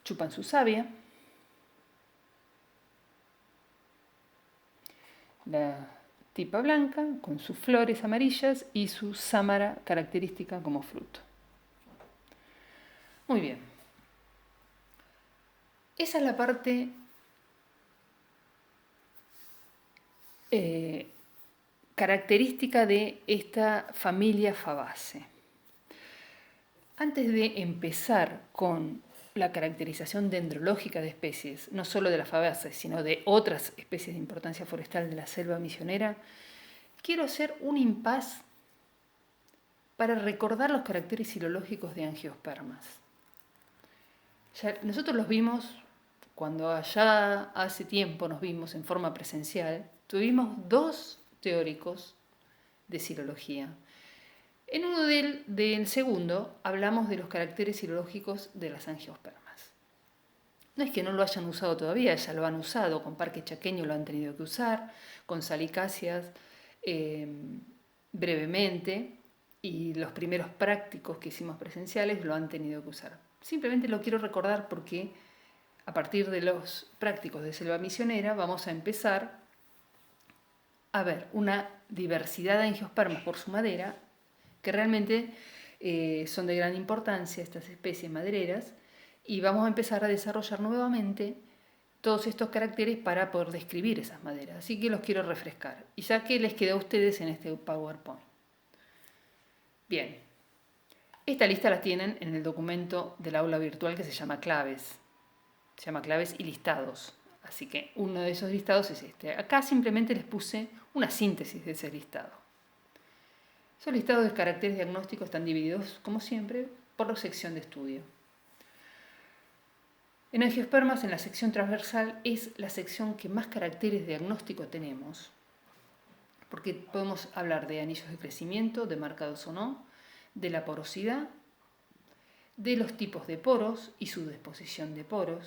chupan su savia. La tipa blanca con sus flores amarillas y su sámara característica como fruto. Muy bien. Esa es la parte característica de esta familia Fabaceae. Antes de empezar con la caracterización dendrológica de especies, no solo de la Fabaceae, sino de otras especies de importancia forestal de la selva misionera, quiero hacer un impas para recordar los caracteres silológicos de angiospermas. Ya nosotros los vimos cuando allá hace tiempo nos vimos en forma presencial. Tuvimos dos teóricos de silología. En uno del segundo hablamos de los caracteres silológicos de las angiospermas. No es que no lo hayan usado todavía, ya lo han usado, con parque chaqueño lo han tenido que usar, con salicáceas brevemente, y los primeros prácticos que hicimos presenciales lo han tenido que usar. Simplemente lo quiero recordar porque a partir de los prácticos de selva misionera vamos a empezar a ver una diversidad de angiospermas por su madera que realmente son de gran importancia, estas especies madereras, y vamos a empezar a desarrollar nuevamente todos estos caracteres para poder describir esas maderas. Así que los quiero refrescar, y ya que les quedó a ustedes en este PowerPoint. Bien, esta lista la tienen en el documento del aula virtual que se llama Claves. Se llama Claves y Listados. Así que uno de esos listados es este. Acá simplemente les puse una síntesis de ese listado. Esos listados de caracteres diagnósticos están divididos, como siempre, por la sección de estudio. En angiospermas, en la sección transversal, es la sección que más caracteres diagnósticos tenemos, porque podemos hablar de anillos de crecimiento, de marcados o no, de la porosidad, de los tipos de poros y su disposición de poros.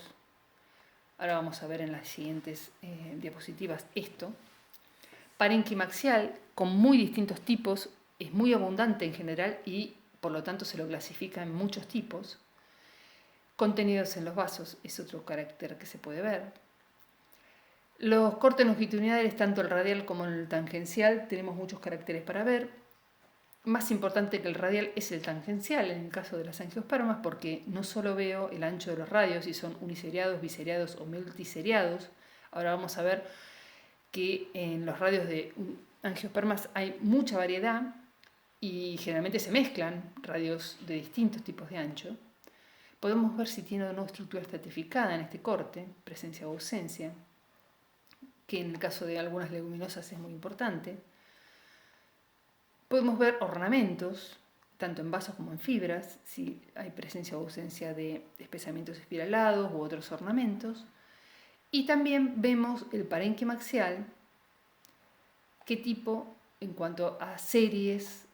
Ahora vamos a ver en las siguientes diapositivas esto. Parénquima axial, con muy distintos tipos, es muy abundante en general y por lo tanto se lo clasifica en muchos tipos. Contenidos en los vasos es otro carácter que se puede ver. Los cortes longitudinales, tanto el radial como el tangencial, tenemos muchos caracteres para ver. Más importante que el radial es el tangencial en el caso de las angiospermas, porque no solo veo el ancho de los radios, si son uniseriados, biseriados o multiseriados. Ahora vamos a ver que en los radios de angiospermas hay mucha variedad y generalmente se mezclan radios de distintos tipos de ancho. Podemos ver si tiene o no estructura estratificada en este corte, presencia o ausencia, que en el caso de algunas leguminosas es muy importante. Podemos ver ornamentos, tanto en vasos como en fibras, si hay presencia o ausencia de espesamientos espiralados u otros ornamentos. Y también vemos el parénquima axial, qué tipo en cuanto a series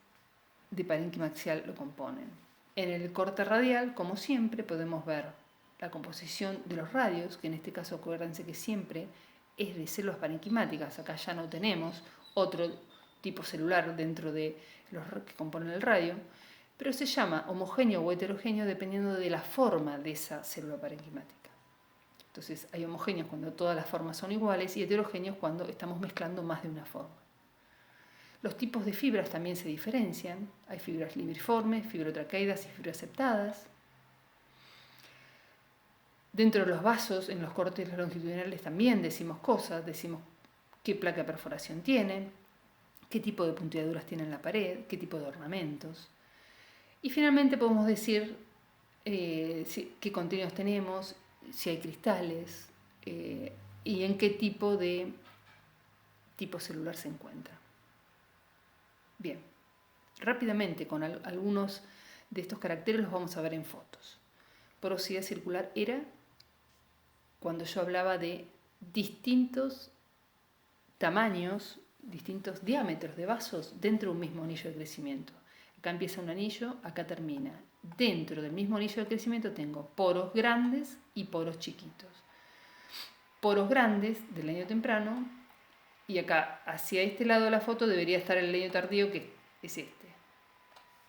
de parénquima axial lo componen. En el corte radial, como siempre, podemos ver la composición de los radios, que en este caso acuérdense que siempre es de células parenquimáticas. Acá ya no tenemos otro tipo celular dentro de los que componen el radio, pero se llama homogéneo o heterogéneo dependiendo de la forma de esa célula parenquimática. Entonces hay homogéneos cuando todas las formas son iguales y heterogéneos cuando estamos mezclando más de una forma. Los tipos de fibras también se diferencian. Hay fibras libriformes, fibrotraqueidas y fibroseptadas. Dentro de los vasos, en los cortes longitudinales también decimos cosas, decimos qué placa de perforación tienen, qué tipo de puntiaduras tiene en la pared, qué tipo de ornamentos. Y finalmente podemos decir qué contenidos tenemos, si hay cristales y en qué tipo de tipo celular se encuentra. Bien, rápidamente con algunos de estos caracteres los vamos a ver en fotos. Porosidad circular era cuando yo hablaba de distintos tamaños, distintos diámetros de vasos dentro de un mismo anillo de crecimiento. Acá empieza un anillo, acá termina. Dentro del mismo anillo de crecimiento tengo poros grandes y poros chiquitos. Poros grandes del leño temprano, y acá hacia este lado de la foto debería estar el leño tardío, que es este.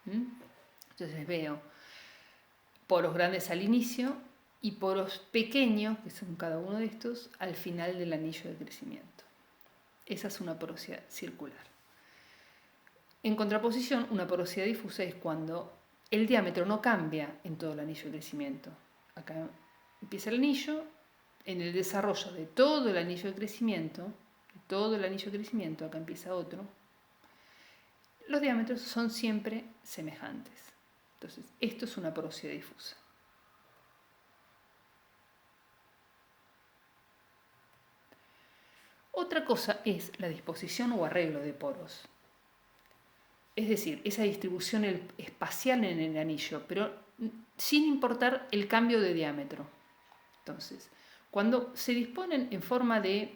Entonces veo poros grandes al inicio y poros pequeños, que son cada uno de estos, al final del anillo de crecimiento. Esa es una porosidad circular. En contraposición, una porosidad difusa es cuando el diámetro no cambia en todo el anillo de crecimiento. Acá empieza el anillo, en el desarrollo de todo el anillo de crecimiento, acá empieza otro, los diámetros son siempre semejantes. Entonces, esto es una porosidad difusa. Otra cosa es la disposición o arreglo de poros. Es decir, esa distribución espacial en el anillo, pero sin importar el cambio de diámetro. Entonces, cuando se disponen en forma de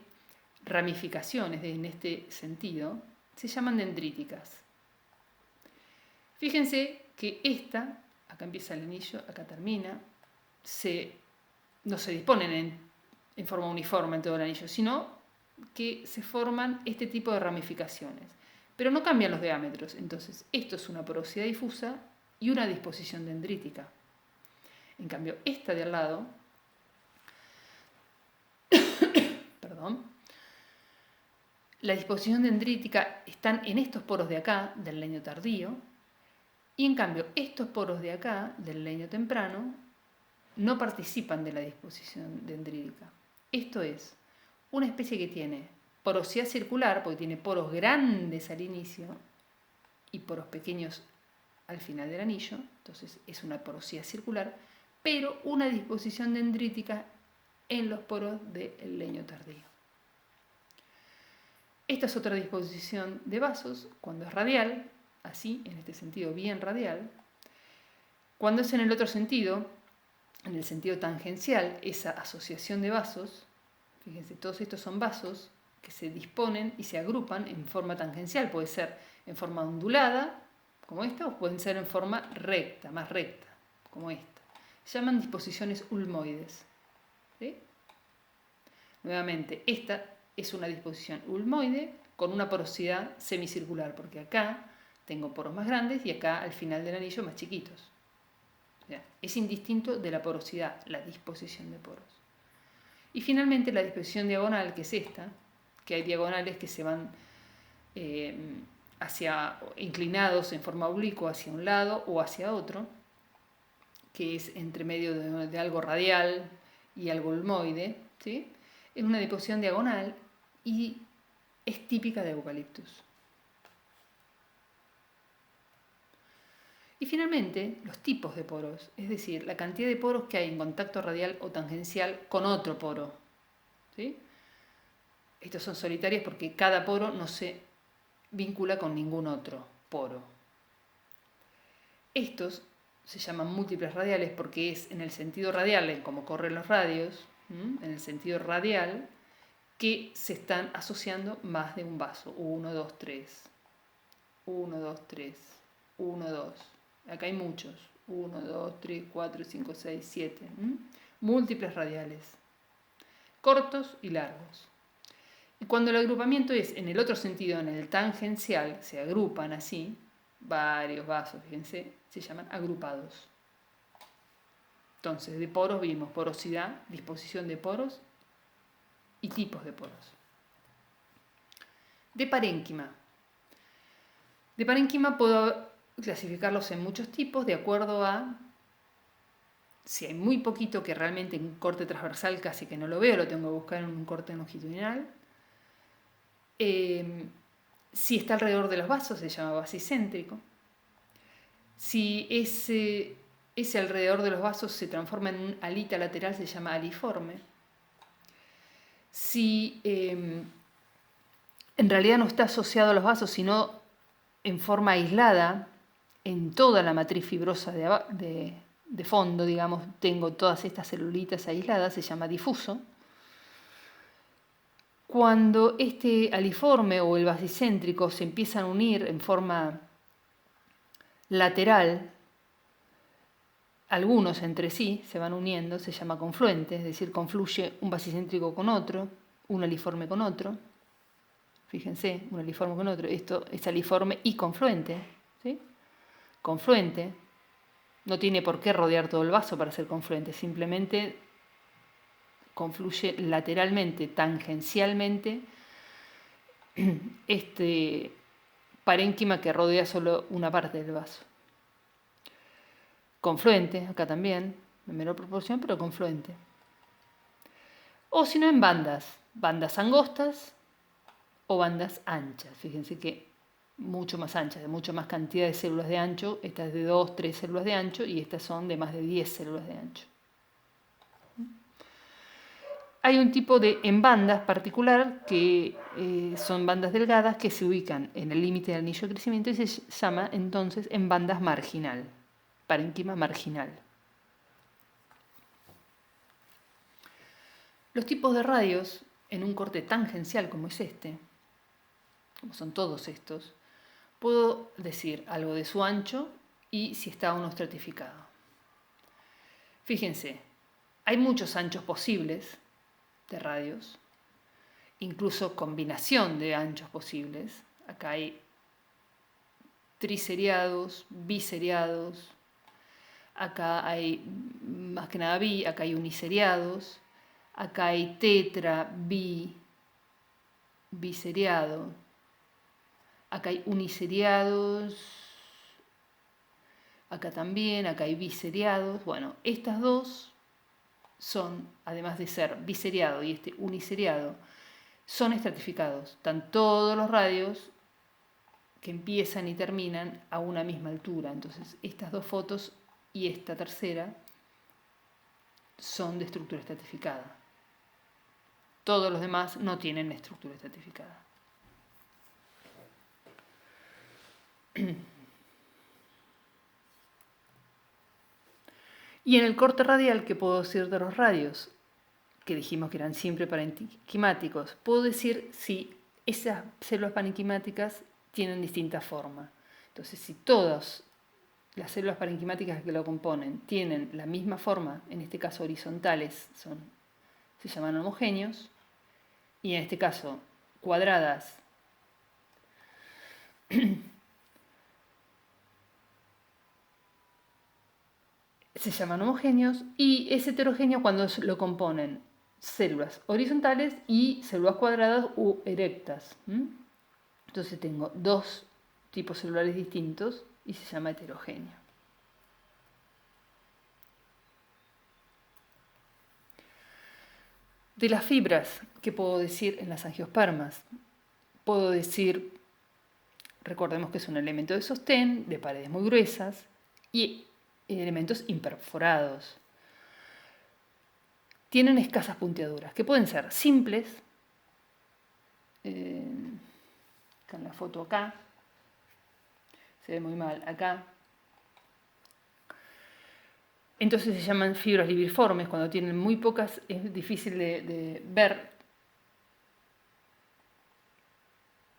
ramificaciones en este sentido, se llaman dendríticas. Fíjense que esta, acá empieza el anillo, acá termina, no se disponen en forma uniforme en todo el anillo, sino que se forman este tipo de ramificaciones, pero no cambian los diámetros. Entonces, esto es una porosidad difusa y una disposición dendrítica. En cambio, esta de al lado, la disposición dendrítica están en estos poros de acá, del leño tardío, y en cambio, estos poros de acá, del leño temprano, no participan de la disposición dendrítica. Esto es una especie que tiene porosidad circular, porque tiene poros grandes al inicio y poros pequeños al final del anillo, entonces es una porosidad circular, pero una disposición dendrítica en los poros del leño tardío. Esta es otra disposición de vasos, cuando es radial, así, en este sentido bien radial. Cuando es en el otro sentido, en el sentido tangencial, esa asociación de vasos, fíjense, todos estos son vasos que se disponen y se agrupan en forma tangencial. Puede ser en forma ondulada, como esta, o pueden ser en forma recta, más recta, como esta. Se llaman disposiciones ulmoides. ¿Sí? Nuevamente, esta es una disposición ulmoide con una porosidad semicircular, porque acá tengo poros más grandes y acá al final del anillo más chiquitos. O sea, es indistinto de la porosidad, la disposición de poros. Y finalmente la disposición diagonal, que es esta, que hay diagonales que se van inclinados en forma oblicua hacia un lado o hacia otro, que es entre medio de algo radial y algo ulmoide, ¿sí? Es una disposición diagonal y es típica de Eucalyptus. Y finalmente, los tipos de poros, es decir, la cantidad de poros que hay en contacto radial o tangencial con otro poro. ¿Sí? Estos son solitarios porque cada poro no se vincula con ningún otro poro. Estos se llaman múltiples radiales porque es en el sentido radial, en cómo corren los radios, en el sentido radial, que se están asociando más de un vaso. 1, 2, 3. 1, 2, 3. 1, 2. Acá hay muchos. 1, 2, 3, 4, 5, 6, 7. Múltiples radiales. Cortos y largos. Y cuando el agrupamiento es en el otro sentido, en el tangencial, se agrupan así, varios vasos, fíjense, se llaman agrupados. Entonces, de poros vimos porosidad, disposición de poros y tipos de poros. De parénquima. De parénquima puedo clasificarlos en muchos tipos de acuerdo a si hay muy poquito, que realmente en un corte transversal casi que no lo veo, lo tengo que buscar en un corte longitudinal. Si está alrededor de los vasos se llama basicéntrico. Si ese alrededor de los vasos se transforma en un alita lateral, se llama aliforme. Si en realidad no está asociado a los vasos, sino en forma aislada, en toda la matriz fibrosa de fondo, digamos, tengo todas estas celulitas aisladas, se llama difuso. Cuando este aliforme o el basicéntrico se empiezan a unir en forma lateral, algunos entre sí se van uniendo, se llama confluente, es decir, confluye un basicéntrico con otro, un aliforme con otro. Fíjense, un aliforme con otro. Esto es aliforme y confluente. ¿Sí? Confluente. No tiene por qué rodear todo el vaso para ser confluente, simplemente confluye lateralmente, tangencialmente, este parénquima que rodea solo una parte del vaso. Confluente, acá también, en menor proporción, pero confluente. O si no, en bandas angostas o bandas anchas. Fíjense que mucho más anchas, de mucho más cantidad de células de ancho. Esta es de 2, 3 células de ancho y estas son de más de 10 células de ancho. Hay un tipo de en bandas particular que son bandas delgadas que se ubican en el límite del anillo de crecimiento y se llama entonces en bandas marginal, parénquima marginal. Los tipos de radios en un corte tangencial como es este, como son todos estos, puedo decir algo de su ancho y si está o no estratificado. Fíjense, hay muchos anchos posibles de radios, incluso combinación de anchos posibles. Acá hay triseriados, biseriados, acá hay más que nada acá hay uniseriados, acá hay tetra, biseriado, acá hay uniseriados, acá también, acá hay biseriados. Bueno, estas dos son, además de ser biseriado y este uniseriado, son estratificados. Están todos los radios que empiezan y terminan a una misma altura. Entonces, estas dos fotos y esta tercera son de estructura estratificada. Todos los demás no tienen estructura estratificada. Y en el corte radial, ¿qué puedo decir de los radios? Que dijimos que eran siempre parenquimáticos. Puedo decir si esas células parenquimáticas tienen distinta forma. Entonces, si todas las células parenquimáticas que lo componen tienen la misma forma, en este caso horizontales, se llaman homogéneos, y en este caso cuadradas, se llaman homogéneos, y es heterogéneo cuando lo componen células horizontales y células cuadradas u erectas. Entonces tengo dos tipos celulares distintos y se llama heterogéneo. De las fibras, ¿qué puedo decir en las angiospermas? Puedo decir, recordemos que es un elemento de sostén, de paredes muy gruesas y elementos imperforados. Tienen escasas punteaduras, que pueden ser simples, con la foto acá, se ve muy mal acá. Entonces se llaman fibras libriformes, cuando tienen muy pocas es difícil de ver.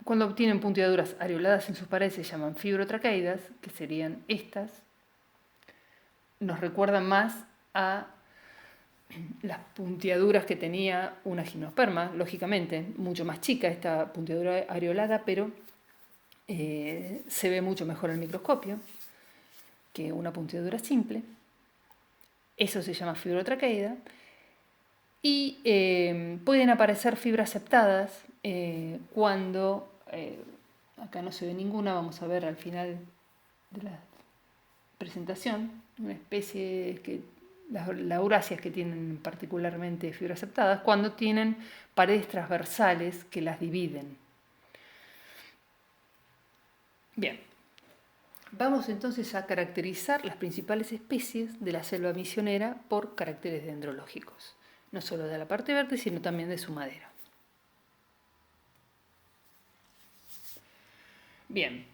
Cuando tienen punteaduras areoladas en sus paredes se llaman fibrotraqueidas, que serían estas. Nos recuerdan más a las punteaduras que tenía una gimnosperma, lógicamente, mucho más chica esta punteadura areolada, pero se ve mucho mejor al microscopio que una punteadura simple. Eso se llama fibrotraqueida. Y pueden aparecer fibras septadas cuando, acá no se ve ninguna, vamos a ver al final de la presentación, una especie que las lauráceas que tienen particularmente fibras septadas, cuando tienen paredes transversales que las dividen. Bien, Vamos entonces a caracterizar las principales especies de la selva misionera por caracteres dendrológicos, no solo de la parte verde, sino también de su madera. Bien,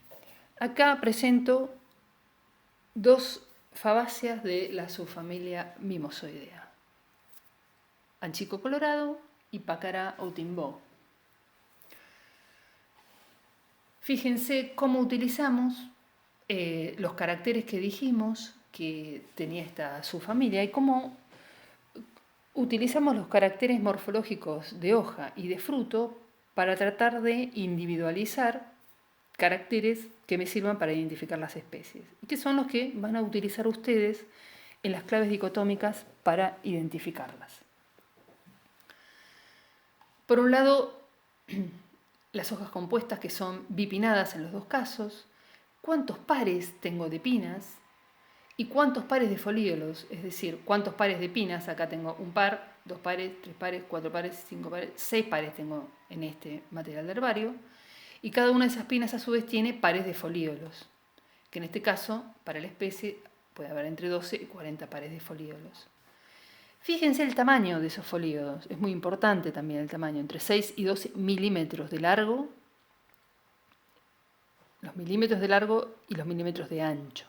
acá presento dos fabáceas de la subfamilia Mimosoidea: anchico colorado y Pacara outimbó. Fíjense cómo utilizamos los caracteres que dijimos que tenía esta subfamilia y cómo utilizamos los caracteres morfológicos de hoja y de fruto para tratar de individualizar caracteres que me sirvan para identificar las especies, y que son los que van a utilizar ustedes en las claves dicotómicas para identificarlas. Por un lado, las hojas compuestas, que son bipinadas en los dos casos, cuántos pares tengo de pinas y cuántos pares de folíolos, es decir, cuántos pares de pinas. Acá tengo un par, 2 pares, 3 pares, 4 pares, 5 pares, 6 pares tengo en este material de herbario, y cada una de esas pinas a su vez tiene pares de folíolos, que en este caso, para la especie, puede haber entre 12 y 40 pares de folíolos. Fíjense el tamaño de esos folíolos, es muy importante también el tamaño, entre 6 y 12 milímetros de largo, los milímetros de largo y los milímetros de ancho.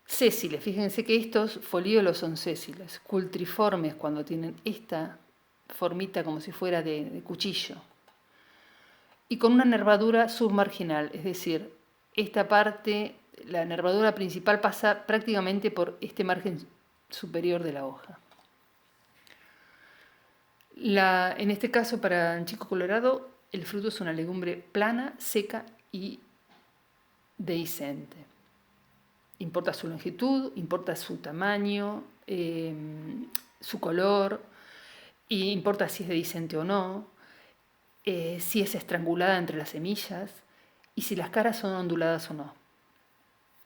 Sésiles, fíjense que estos folíolos son sésiles, cultriformes cuando tienen esta formita como si fuera de cuchillo, y con una nervadura submarginal, es decir, esta parte, la nervadura principal pasa prácticamente por este margen superior de la hoja. En este caso, para anchico colorado, el fruto es una legumbre plana, seca y dehiscente. Importa su longitud, importa su tamaño, su color, y importa si es dehiscente o no, si es estrangulada entre las semillas y si las caras son onduladas o no.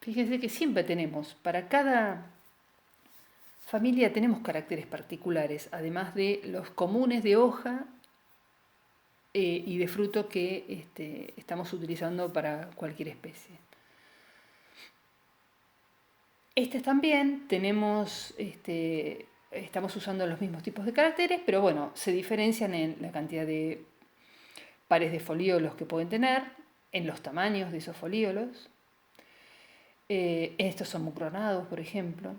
Fíjense que siempre tenemos, para cada familia tenemos caracteres particulares, además de los comunes de hoja y de fruto que estamos utilizando para cualquier especie. También tenemos, estamos usando los mismos tipos de caracteres, pero bueno, se diferencian en la cantidad de pares de folíolos que pueden tener, en los tamaños de esos folíolos. Estos son mucronados, por ejemplo.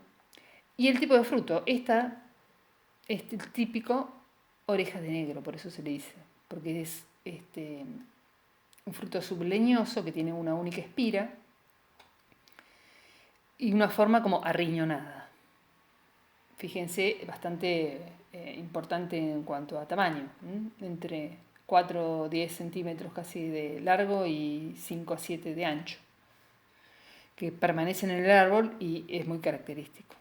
Y el tipo de fruto, el típico oreja de negro, por eso se le dice, porque es un fruto subleñoso que tiene una única espira y una forma como arriñonada. Fíjense, bastante importante en cuanto a tamaño, entre 4 o 10 centímetros casi de largo y 5 a 7 de ancho, que permanecen en el árbol y es muy característico.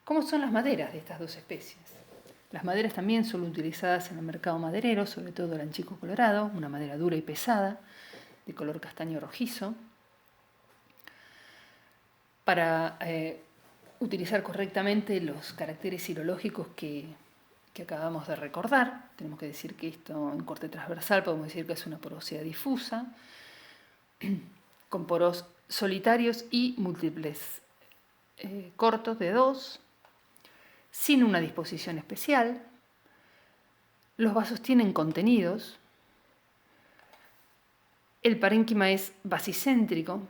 ¿Cómo son las maderas de estas dos especies? Las maderas también son utilizadas en el mercado maderero, sobre todo el anchico colorado, una madera dura y pesada, de color castaño rojizo. Para utilizar correctamente los caracteres silológicos que acabamos de recordar, tenemos que decir que esto en corte transversal podemos decir que es una porosidad difusa, con poros solitarios y múltiples cortos de 2, sin una disposición especial. Los vasos tienen contenidos. El parénquima es basicéntrico,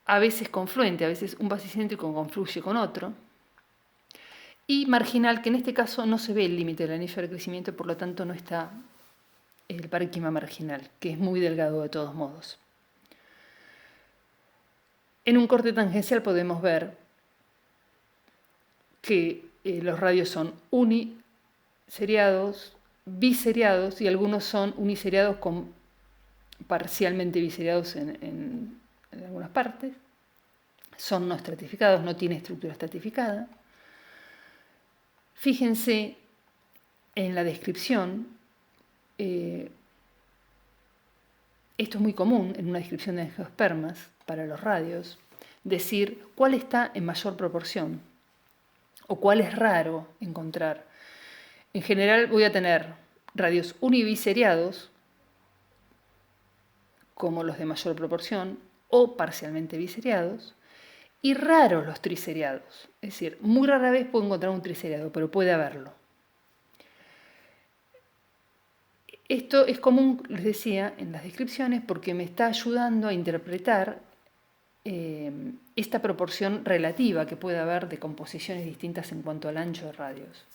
a veces confluente, a veces un basicéntrico confluye con otro, y marginal, que en este caso no se ve el límite del anillo de crecimiento, por lo tanto no está el parénquima marginal, que es muy delgado de todos modos. En un corte tangencial podemos ver que los radios son uniseriados, biseriados, y algunos son uniseriados con parcialmente biseriados en algunas partes. Son no estratificados, no tiene estructura estratificada. Fíjense en la descripción. Esto es muy común en una descripción de angiospermas para los radios, decir cuál está en mayor proporción o cuál es raro encontrar. En general voy a tener radios unibiseriados, como los de mayor proporción o parcialmente biseriados, y raros los triseriados. Es decir, muy rara vez puedo encontrar un triseriado, pero puede haberlo. Esto es común, les decía, en las descripciones porque me está ayudando a interpretar esta proporción relativa que puede haber de composiciones distintas en cuanto al ancho de radios.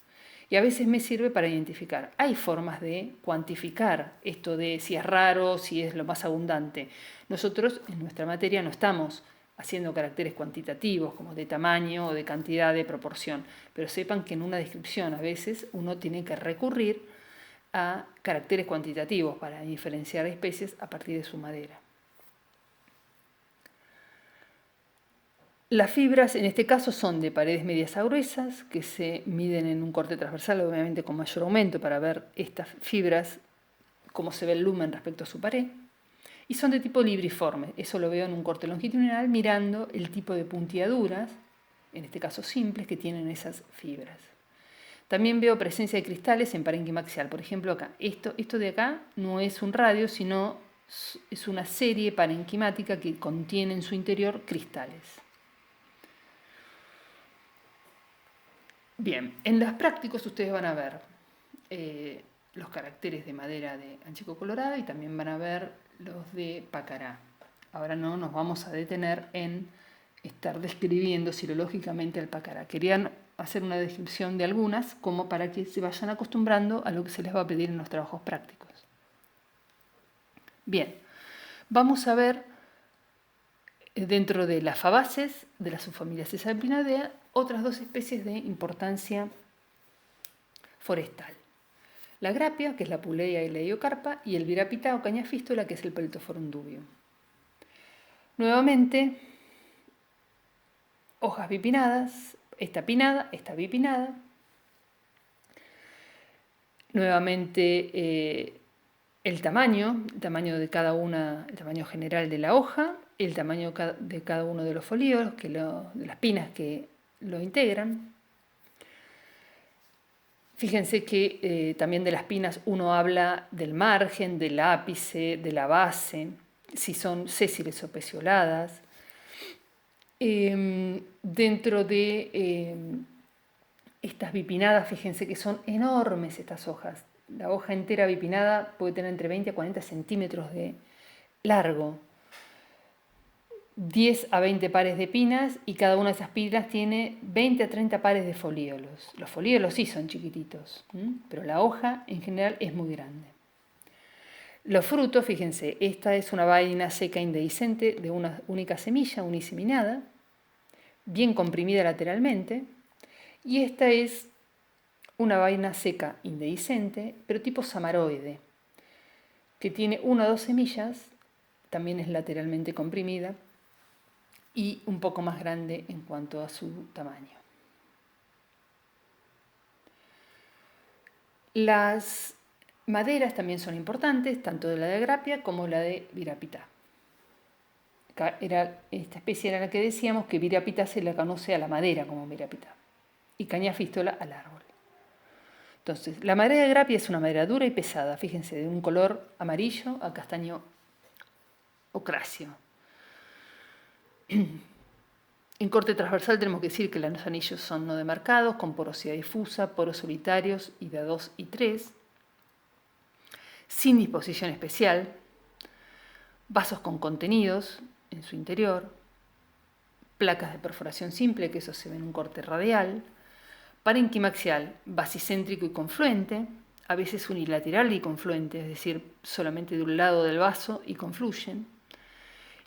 Y a veces me sirve para identificar. Hay formas de cuantificar esto de si es raro, si es lo más abundante. Nosotros en nuestra materia no estamos haciendo caracteres cuantitativos como de tamaño o de cantidad de proporción, pero sepan que en una descripción a veces uno tiene que recurrir a caracteres cuantitativos para diferenciar especies a partir de su madera. Las fibras en este caso son de paredes medias a gruesas que se miden en un corte transversal, obviamente con mayor aumento para ver estas fibras, cómo se ve el lumen respecto a su pared, y son de tipo libriforme. Eso lo veo en un corte longitudinal mirando el tipo de puntiaduras, en este caso simples, que tienen esas fibras. También veo presencia de cristales en parénquima axial. Por ejemplo, acá. Esto de acá no es un radio, sino es una serie parenquimática que contiene en su interior cristales. Bien, en los prácticos ustedes van a ver los caracteres de madera de anchico colorado y también van a ver los de pacará. Ahora no nos vamos a detener en estar describiendo silológicamente el pacará. Querían hacer una descripción de algunas como para que se vayan acostumbrando a lo que se les va a pedir en los trabajos prácticos. Bien, vamos a ver dentro de las fabaces de la subfamilia Cisalpinadea otras dos especies de importancia forestal. La grapia, que es la Puleia y la Iocarpa, y el virapita o cañafístola, que es el Peltophorum dubium. Nuevamente, hojas bipinnadas, esta pinada, esta bipinada. Nuevamente el tamaño de cada una, el tamaño general de la hoja, el tamaño de cada uno de los folíolos, de las pinas que lo integran. Fíjense que también de las pinas uno habla del margen, del ápice, de la base, si son sésiles o pecioladas. Dentro de estas bipinadas, fíjense que son enormes estas hojas. La hoja entera bipinada puede tener entre 20 a 40 centímetros de largo. 10 a 20 pares de pinas y cada una de esas pinas tiene 20 a 30 pares de folíolos. Los folíolos sí son chiquititos, pero la hoja en general es muy grande. Los frutos, fíjense, esta es una vaina seca indehiscente de una única semilla, uniseminada, bien comprimida lateralmente, y esta es una vaina seca indehiscente, pero tipo samaroide, que tiene una o dos semillas, también es lateralmente comprimida, y un poco más grande en cuanto a su tamaño. Las maderas también son importantes, tanto de la de grapia como la de virapita. Esta especie era la que decíamos que virapita se la conoce a la madera como virapita y cañafístola al árbol. Entonces, la madera de grapia es una madera dura y pesada, fíjense, de un color amarillo a castaño ocráceo. En corte transversal tenemos que decir que los anillos son no demarcados, con porosidad difusa, poros solitarios y de 2 y 3, sin disposición especial, vasos con contenidos en su interior, placas de perforación simple, que eso se ve en un corte radial, parénquima axial, basicéntrico y confluente, a veces unilateral y confluente, es decir, solamente de un lado del vaso y confluyen,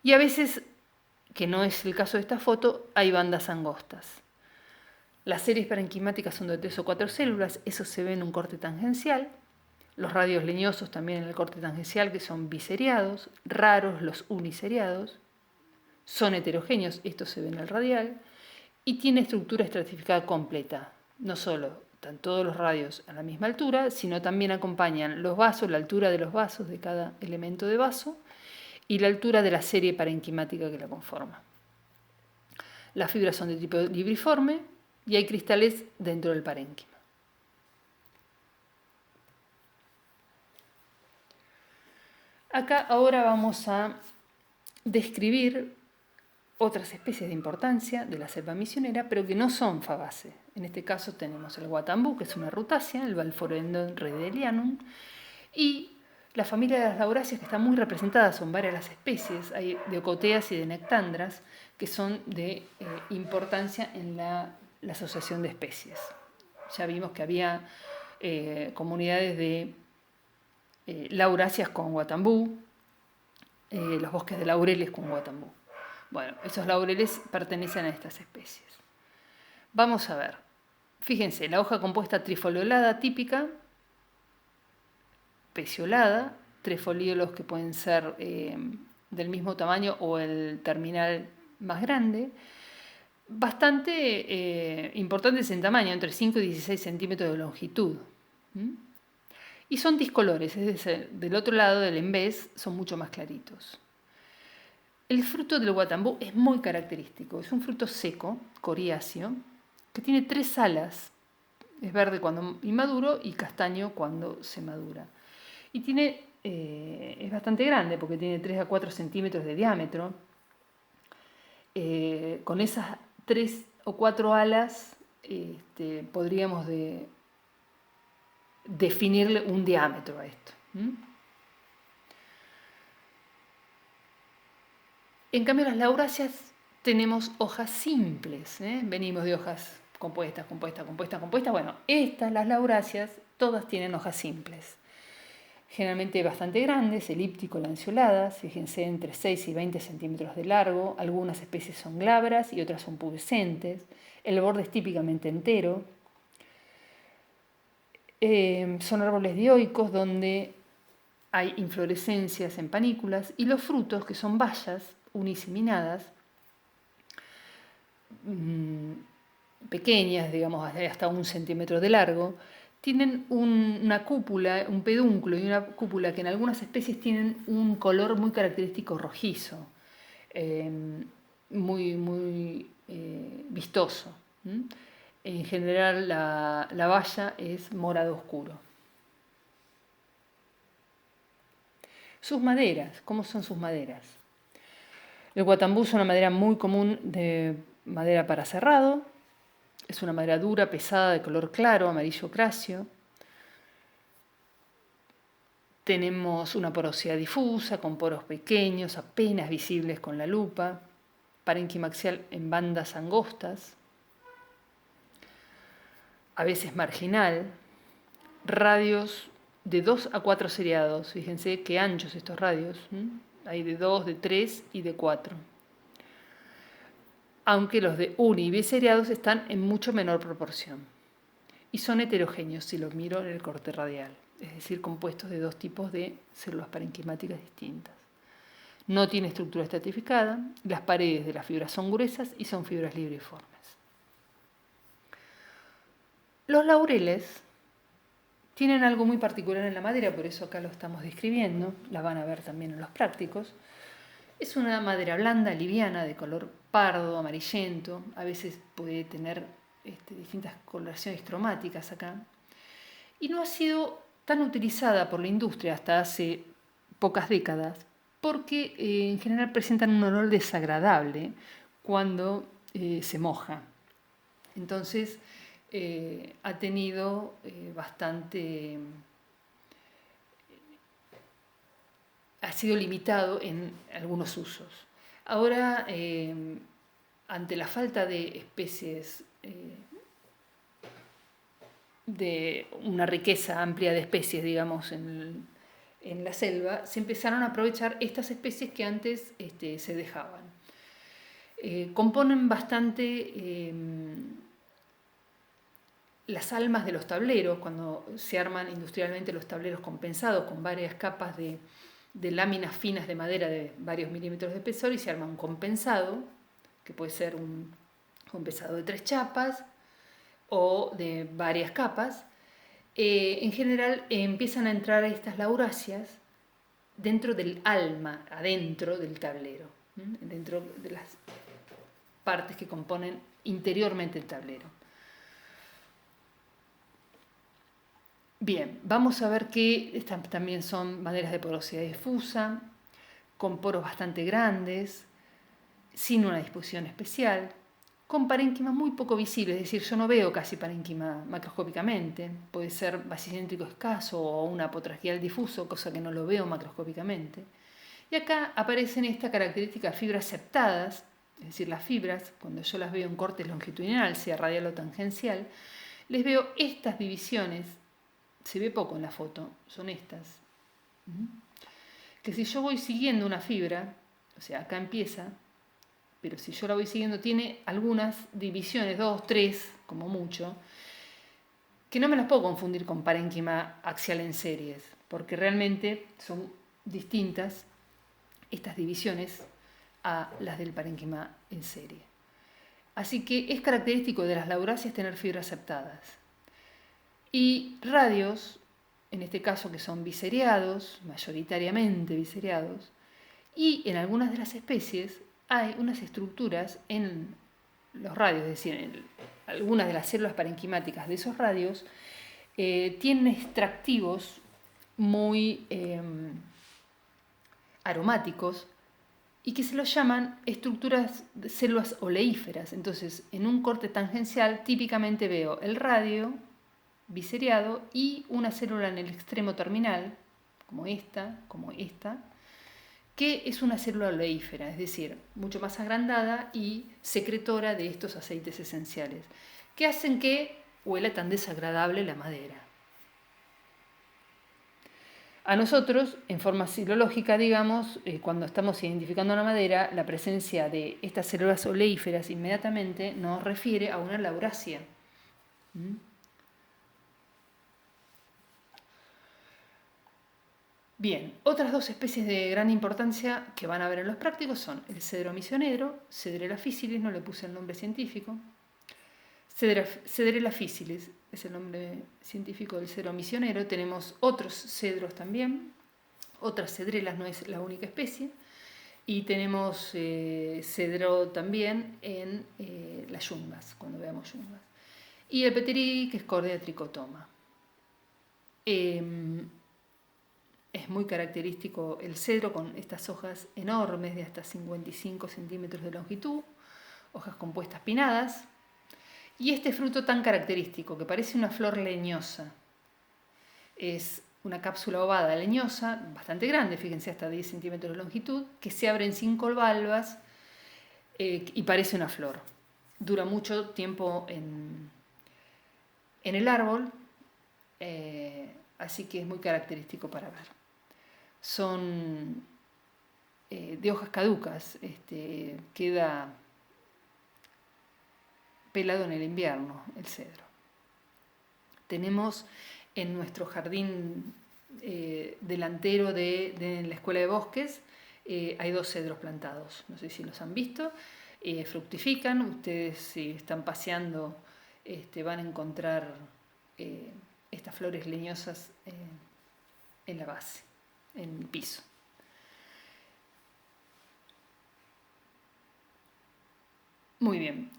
y a veces, que no es el caso de esta foto, hay bandas angostas. Las series parenquimáticas son de 3 o 4 células, eso se ve en un corte tangencial. Los radios leñosos también en el corte tangencial, que son biseriados, raros los uniseriados, son heterogéneos, esto se ve en el radial, y tiene estructura estratificada completa. No solo están todos los radios a la misma altura, sino también acompañan los vasos, la altura de los vasos de cada elemento de vaso, y la altura de la serie parenquimática que la conforma. Las fibras son de tipo libriforme y hay cristales dentro del parénquima. Acá ahora vamos a describir otras especies de importancia de la selva misionera, pero que no son fagaces. En este caso tenemos el guatambú, que es una rutácea, el Balforedon redelianum, y la familia de las lauráceas, que está muy representada, son varias las especies, hay de ocoteas y de nectandras, que son de importancia en la asociación de especies. Ya vimos que había comunidades de lauráceas con guatambú, los bosques de laureles con guatambú. Bueno, esos laureles pertenecen a estas especies. Vamos a ver. Fíjense, la hoja compuesta trifoliolada típica, peciolada, tres folíolos que pueden ser del mismo tamaño o el terminal más grande, bastante importantes en tamaño, entre 5 y 16 centímetros de longitud. Y son discolores, es decir, del otro lado del embés son mucho más claritos. El fruto del guatambú es muy característico, es un fruto seco, coriáceo, que tiene 3 alas. Es verde cuando inmaduro y castaño cuando se madura. Y es bastante grande porque tiene 3 a 4 centímetros de diámetro. Con esas 3 o 4 alas podríamos definirle un diámetro a esto. En cambio, las lauráceas tenemos hojas simples. Venimos de hojas compuestas. Bueno, las lauráceas, todas tienen hojas simples. Generalmente bastante grandes, elíptico-lanceoladas, fíjense, entre 6 y 20 centímetros de largo. Algunas especies son glabras y otras son pubescentes. El borde es típicamente entero. Son árboles dioicos donde hay inflorescencias en panículas y los frutos, que son bayas uniseminadas, pequeñas, digamos, hasta 1 centímetro de largo, tienen una cúpula, un pedúnculo y una cúpula que en algunas especies tienen un color muy característico rojizo, muy vistoso. En general la baya es morado oscuro. Sus maderas, ¿cómo son sus maderas? El guatambú es una madera muy común de madera para cerrado. Es una madera dura, pesada, de color claro, amarillo ocráceo. Tenemos una porosidad difusa, con poros pequeños, apenas visibles con la lupa. Parénquima axial en bandas angostas. A veces marginal. Radios de 2 a 4 seriados. Fíjense qué anchos estos radios. Hay de 2, de 3 y de 4. Aunque los de uni y biseriados están en mucho menor proporción. Y son heterogéneos si los miro en el corte radial, es decir, compuestos de 2 tipos de células parenquimáticas distintas. No tiene estructura estratificada, las paredes de las fibras son gruesas y son fibras libriformes. Los laureles tienen algo muy particular en la madera, por eso acá lo estamos describiendo, la van a ver también en los prácticos. Es una madera blanda, liviana, de color pardo, amarillento, a veces puede tener distintas coloraciones cromáticas acá, y no ha sido tan utilizada por la industria hasta hace pocas décadas, porque en general presentan un olor desagradable cuando se moja. Entonces ha tenido ha sido limitado en algunos usos. Ahora, ante la falta de especies, de una riqueza amplia de especies, digamos, en la selva, se empezaron a aprovechar estas especies que antes se dejaban. Componen bastante las almas de los tableros, cuando se arman industrialmente los tableros compensados con varias capas de láminas finas de madera de varios milímetros de espesor, y se arma un compensado, que puede ser un compensado de 3 chapas o de varias capas. En general empiezan a entrar estas lauráceas dentro del alma, adentro del tablero, dentro de las partes que componen interiormente el tablero. Bien, vamos a ver que estas también son maderas de porosidad difusa, con poros bastante grandes, sin una disposición especial, con parénquima muy poco visible, es decir, yo no veo casi parénquima macroscópicamente, puede ser basicéntrico escaso o un apotraquial difuso, cosa que no lo veo macroscópicamente. Y acá aparecen estas características fibras septadas, es decir, las fibras, cuando yo las veo en corte longitudinal, sea radial o tangencial, les veo estas divisiones, se ve poco en la foto, son estas, que si yo voy siguiendo una fibra, o sea, acá empieza, pero si yo la voy siguiendo tiene algunas divisiones, 2, 3, como mucho, que no me las puedo confundir con parénquima axial en series, porque realmente son distintas estas divisiones a las del parénquima en serie. Así que es característico de las lauráceas tener fibras septadas. Y radios, en este caso que son biseriados, mayoritariamente biseriados, y en algunas de las especies hay unas estructuras en los radios, es decir, en algunas de las células parenquimáticas de esos radios, tienen extractivos muy aromáticos y que se los llaman estructuras de células oleíferas. Entonces, en un corte tangencial típicamente veo el radio biseriado y una célula en el extremo terminal, como esta, que es una célula oleífera, es decir, mucho más agrandada y secretora de estos aceites esenciales, que hacen que huela tan desagradable la madera. A nosotros, en forma silológica, digamos, cuando estamos identificando una madera, la presencia de estas células oleíferas inmediatamente nos refiere a una laurácea. Bien, otras dos especies de gran importancia que van a ver en los prácticos son el cedro misionero, Cedrela fícilis, no le puse el nombre científico. Cedrela fícilis es el nombre científico del cedro misionero. Tenemos otros cedros también, otras cedrelas, no es la única especie. Y tenemos cedro también en las yungas, cuando veamos yungas. Y el peterí, que es Cordea tricotoma. Es muy característico el cedro con estas hojas enormes de hasta 55 centímetros de longitud, hojas compuestas pinnadas, y este fruto tan característico que parece una flor leñosa. Es una cápsula ovada leñosa, bastante grande, fíjense, hasta 10 centímetros de longitud, que se abre en 5 valvas y parece una flor. Dura mucho tiempo en el árbol, así que es muy característico para ver. Son de hojas caducas, queda pelado en el invierno el cedro. Tenemos en nuestro jardín delantero de la Escuela de Bosques, hay 2 cedros plantados, no sé si los han visto, fructifican, ustedes si están paseando van a encontrar estas flores leñosas en la base, en el piso. Muy bien.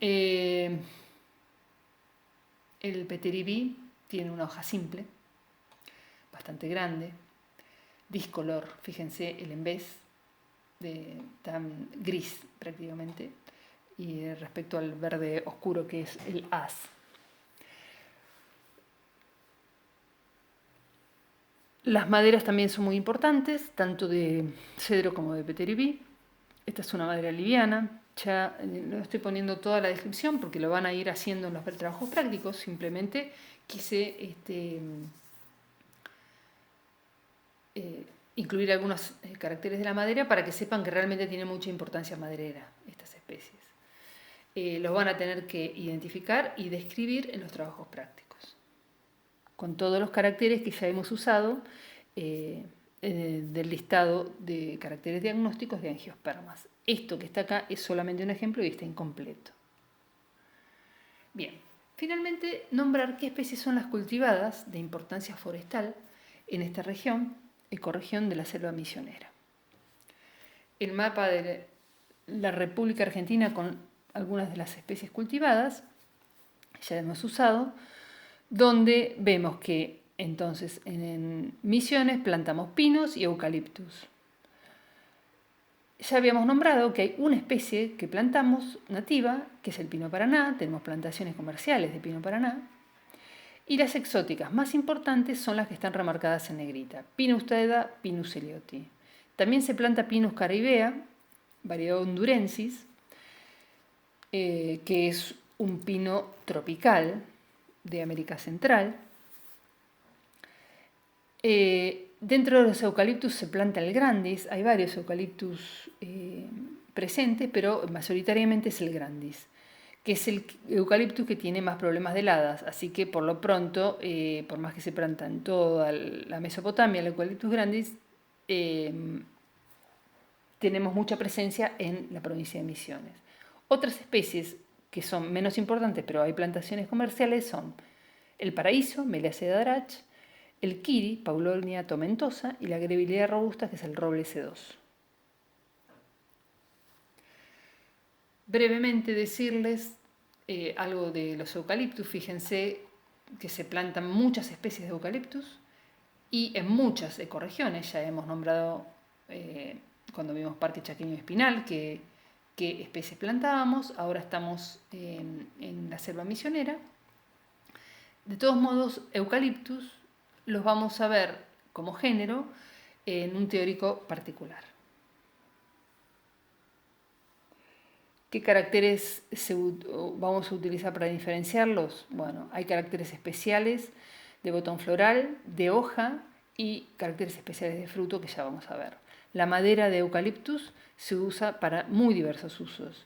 El peteribí tiene una hoja simple, bastante grande, discolor. Fíjense el embés tan gris prácticamente, y respecto al verde oscuro que es el haz. Las maderas también son muy importantes, tanto de cedro como de peteribí. Esta es una madera liviana. Ya no estoy poniendo toda la descripción porque lo van a ir haciendo en los trabajos prácticos. Simplemente quise incluir algunos caracteres de la madera para que sepan que realmente tiene mucha importancia maderera estas especies. Los van a tener que identificar y describir en los trabajos prácticos, con todos los caracteres que ya hemos usado del listado de caracteres diagnósticos de angiospermas. Esto que está acá es solamente un ejemplo y está incompleto. Bien, finalmente nombrar qué especies son las cultivadas de importancia forestal en esta región, ecorregión de la selva misionera. El mapa de la República Argentina con algunas de las especies cultivadas, ya hemos usado, donde vemos que Entonces, en Misiones plantamos pinos y eucaliptus. Ya habíamos nombrado que hay una especie que plantamos nativa, que es el pino paraná. Tenemos plantaciones comerciales de pino paraná. Y las exóticas más importantes son las que están remarcadas en negrita: Pinus taeda, Pinus elioti. También se planta Pinus caribea, variedad hondurensis, que es un pino tropical de América Central. Dentro de los eucaliptus se planta el grandis. Hay varios eucaliptus presentes, pero mayoritariamente es el grandis, que es el eucaliptus que tiene más problemas de heladas. Así que por lo pronto, por más que se planta en toda la Mesopotamia el eucaliptus grandis, tenemos mucha presencia en la provincia de Misiones. Otras especies que son menos importantes, pero hay plantaciones comerciales, son el paraíso, Meliacea darach, el kiri, Paulonia tomentosa, y la grevillea robusta, que es el roble sedoso. Brevemente decirles algo de los eucaliptus. Fíjense que se plantan muchas especies de eucaliptus y en muchas ecorregiones. Ya hemos nombrado cuando vimos Parque Chaqueño Espinal qué especies plantábamos. Ahora estamos en la selva misionera. De todos modos, eucaliptus los vamos a ver como género en un teórico particular. ¿Qué caracteres vamos a utilizar para diferenciarlos? Bueno, hay caracteres especiales de botón floral, de hoja y caracteres especiales de fruto que ya vamos a ver. La madera de eucaliptus se usa para muy diversos usos,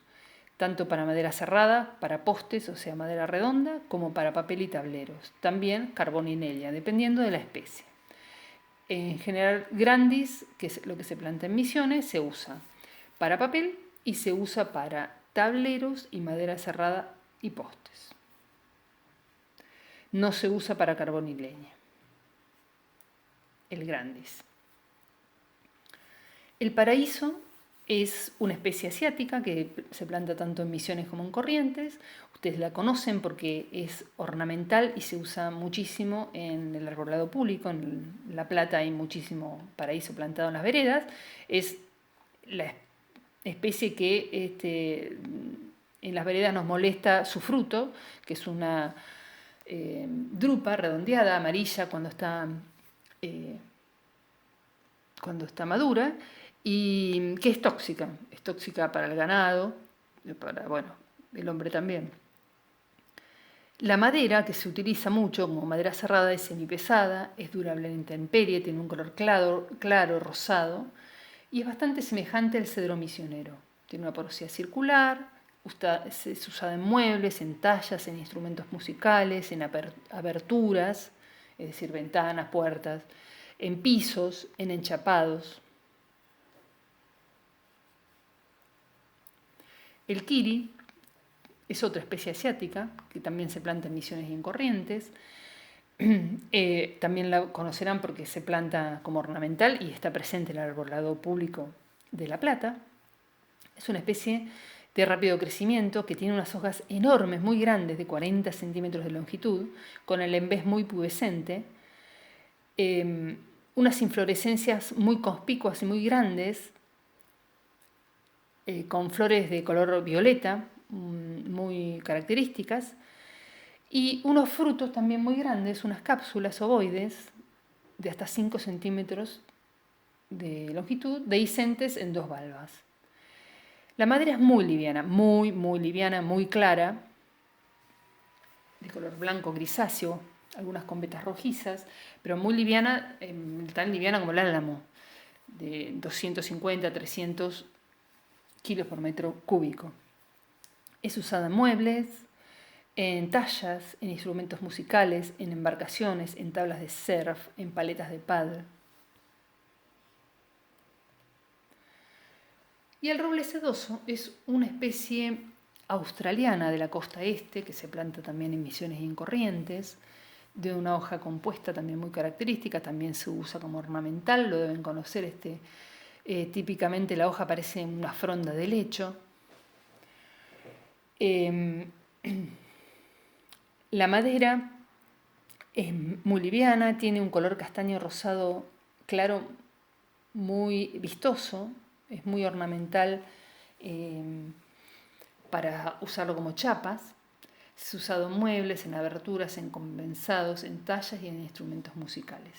tanto para madera cerrada, para postes, o sea, madera redonda, como para papel y tableros. También carboninalia, dependiendo de la especie. En general, grandis, que es lo que se planta en Misiones, se usa para papel y se usa para tableros y madera cerrada y postes. No se usa para carbón y leña. El grandis. El paraíso es una especie asiática que se planta tanto en Misiones como en Corrientes. Ustedes la conocen porque es ornamental y se usa muchísimo en el arbolado público. En La Plata hay muchísimo paraíso plantado en las veredas. Es la especie que en las veredas nos molesta su fruto, que es una drupa redondeada, amarilla cuando está madura, y que es tóxica para el ganado, para, el hombre también. La madera que se utiliza mucho como madera cerrada es semipesada, es durable en intemperie, tiene un color claro, rosado, y es bastante semejante al cedro misionero. Tiene una porosidad circular, es usada en muebles, en tallas, en instrumentos musicales, en aberturas, es decir, ventanas, puertas, en pisos, en enchapados. El kiri es otra especie asiática que también se planta en Misiones y en Corrientes. También la conocerán porque se planta como ornamental y está presente en el arbolado público de La Plata. Es una especie de rápido crecimiento que tiene unas hojas enormes, muy grandes, de 40 centímetros de longitud, con el embés muy pubescente, unas inflorescencias muy conspicuas y muy grandes, con flores de color violeta, muy características, y unos frutos también muy grandes, unas cápsulas ovoides de hasta 5 centímetros de longitud, dehiscentes en 2 valvas. La madera es muy liviana, muy liviana, muy clara, de color blanco grisáceo, algunas con vetas rojizas, pero muy liviana, tan liviana como el álamo, de 250 a 300 kilos por metro cúbico. Es usada en muebles, en tallas, en instrumentos musicales, en embarcaciones, en tablas de surf, en paletas de paddle. Y el roble sedoso es una especie australiana de la costa este, que se planta también en Misiones y en Corrientes, de una hoja compuesta también muy característica, también se usa como ornamental, lo deben conocer. Típicamente la hoja parece una fronda de lecho. La madera Es muy liviana, tiene un color castaño rosado claro, muy vistoso, es muy ornamental eh, para usarlo como chapas. Es usado en muebles, en aberturas, en condensados, en tallas y en instrumentos musicales.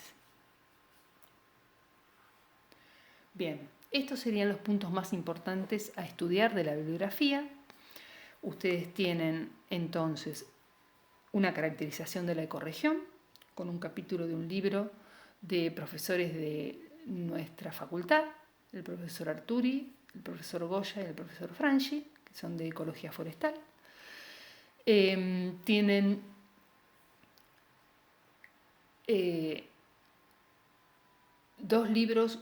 Bien, estos serían los puntos más importantes a estudiar de la bibliografía. Ustedes tienen entonces una caracterización de la ecorregión con un capítulo de un libro de profesores de nuestra facultad, el profesor Arturi, el profesor Goya y el profesor Franchi, que son de ecología forestal. Tienen dos libros,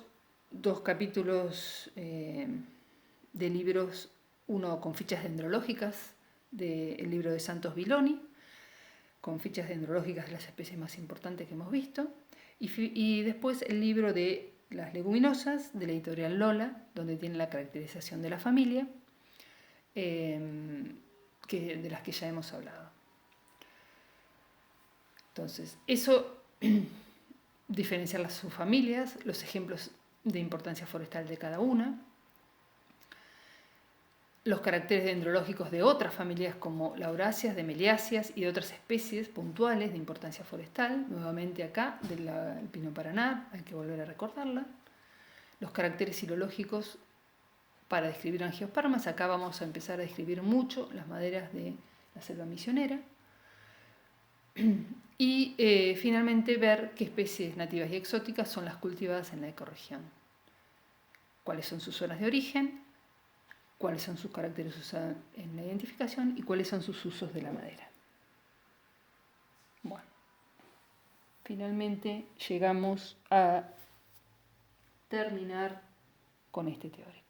dos capítulos de libros, uno con fichas dendrológicas del libro de Santos Viloni, con fichas dendrológicas de las especies más importantes que hemos visto, y después el libro de las leguminosas de la editorial Lola, donde tiene la caracterización de la familia, de las que ya hemos hablado. Entonces, eso diferenciar las subfamilias, los ejemplos de importancia forestal de cada una, los caracteres dendrológicos de otras familias como lauráceas, de meliáceas y de otras especies puntuales de importancia forestal, nuevamente acá del Pino Paraná, hay que volver a recordarla, los caracteres silológicos para describir angiospermas, acá vamos a empezar a describir mucho las maderas de la selva misionera, y finalmente ver qué especies nativas y exóticas son las cultivadas en la ecorregión, cuáles son sus zonas de origen, cuáles son sus caracteres usados en la identificación y cuáles son sus usos de la madera. Bueno, finalmente llegamos a terminar con este teorema.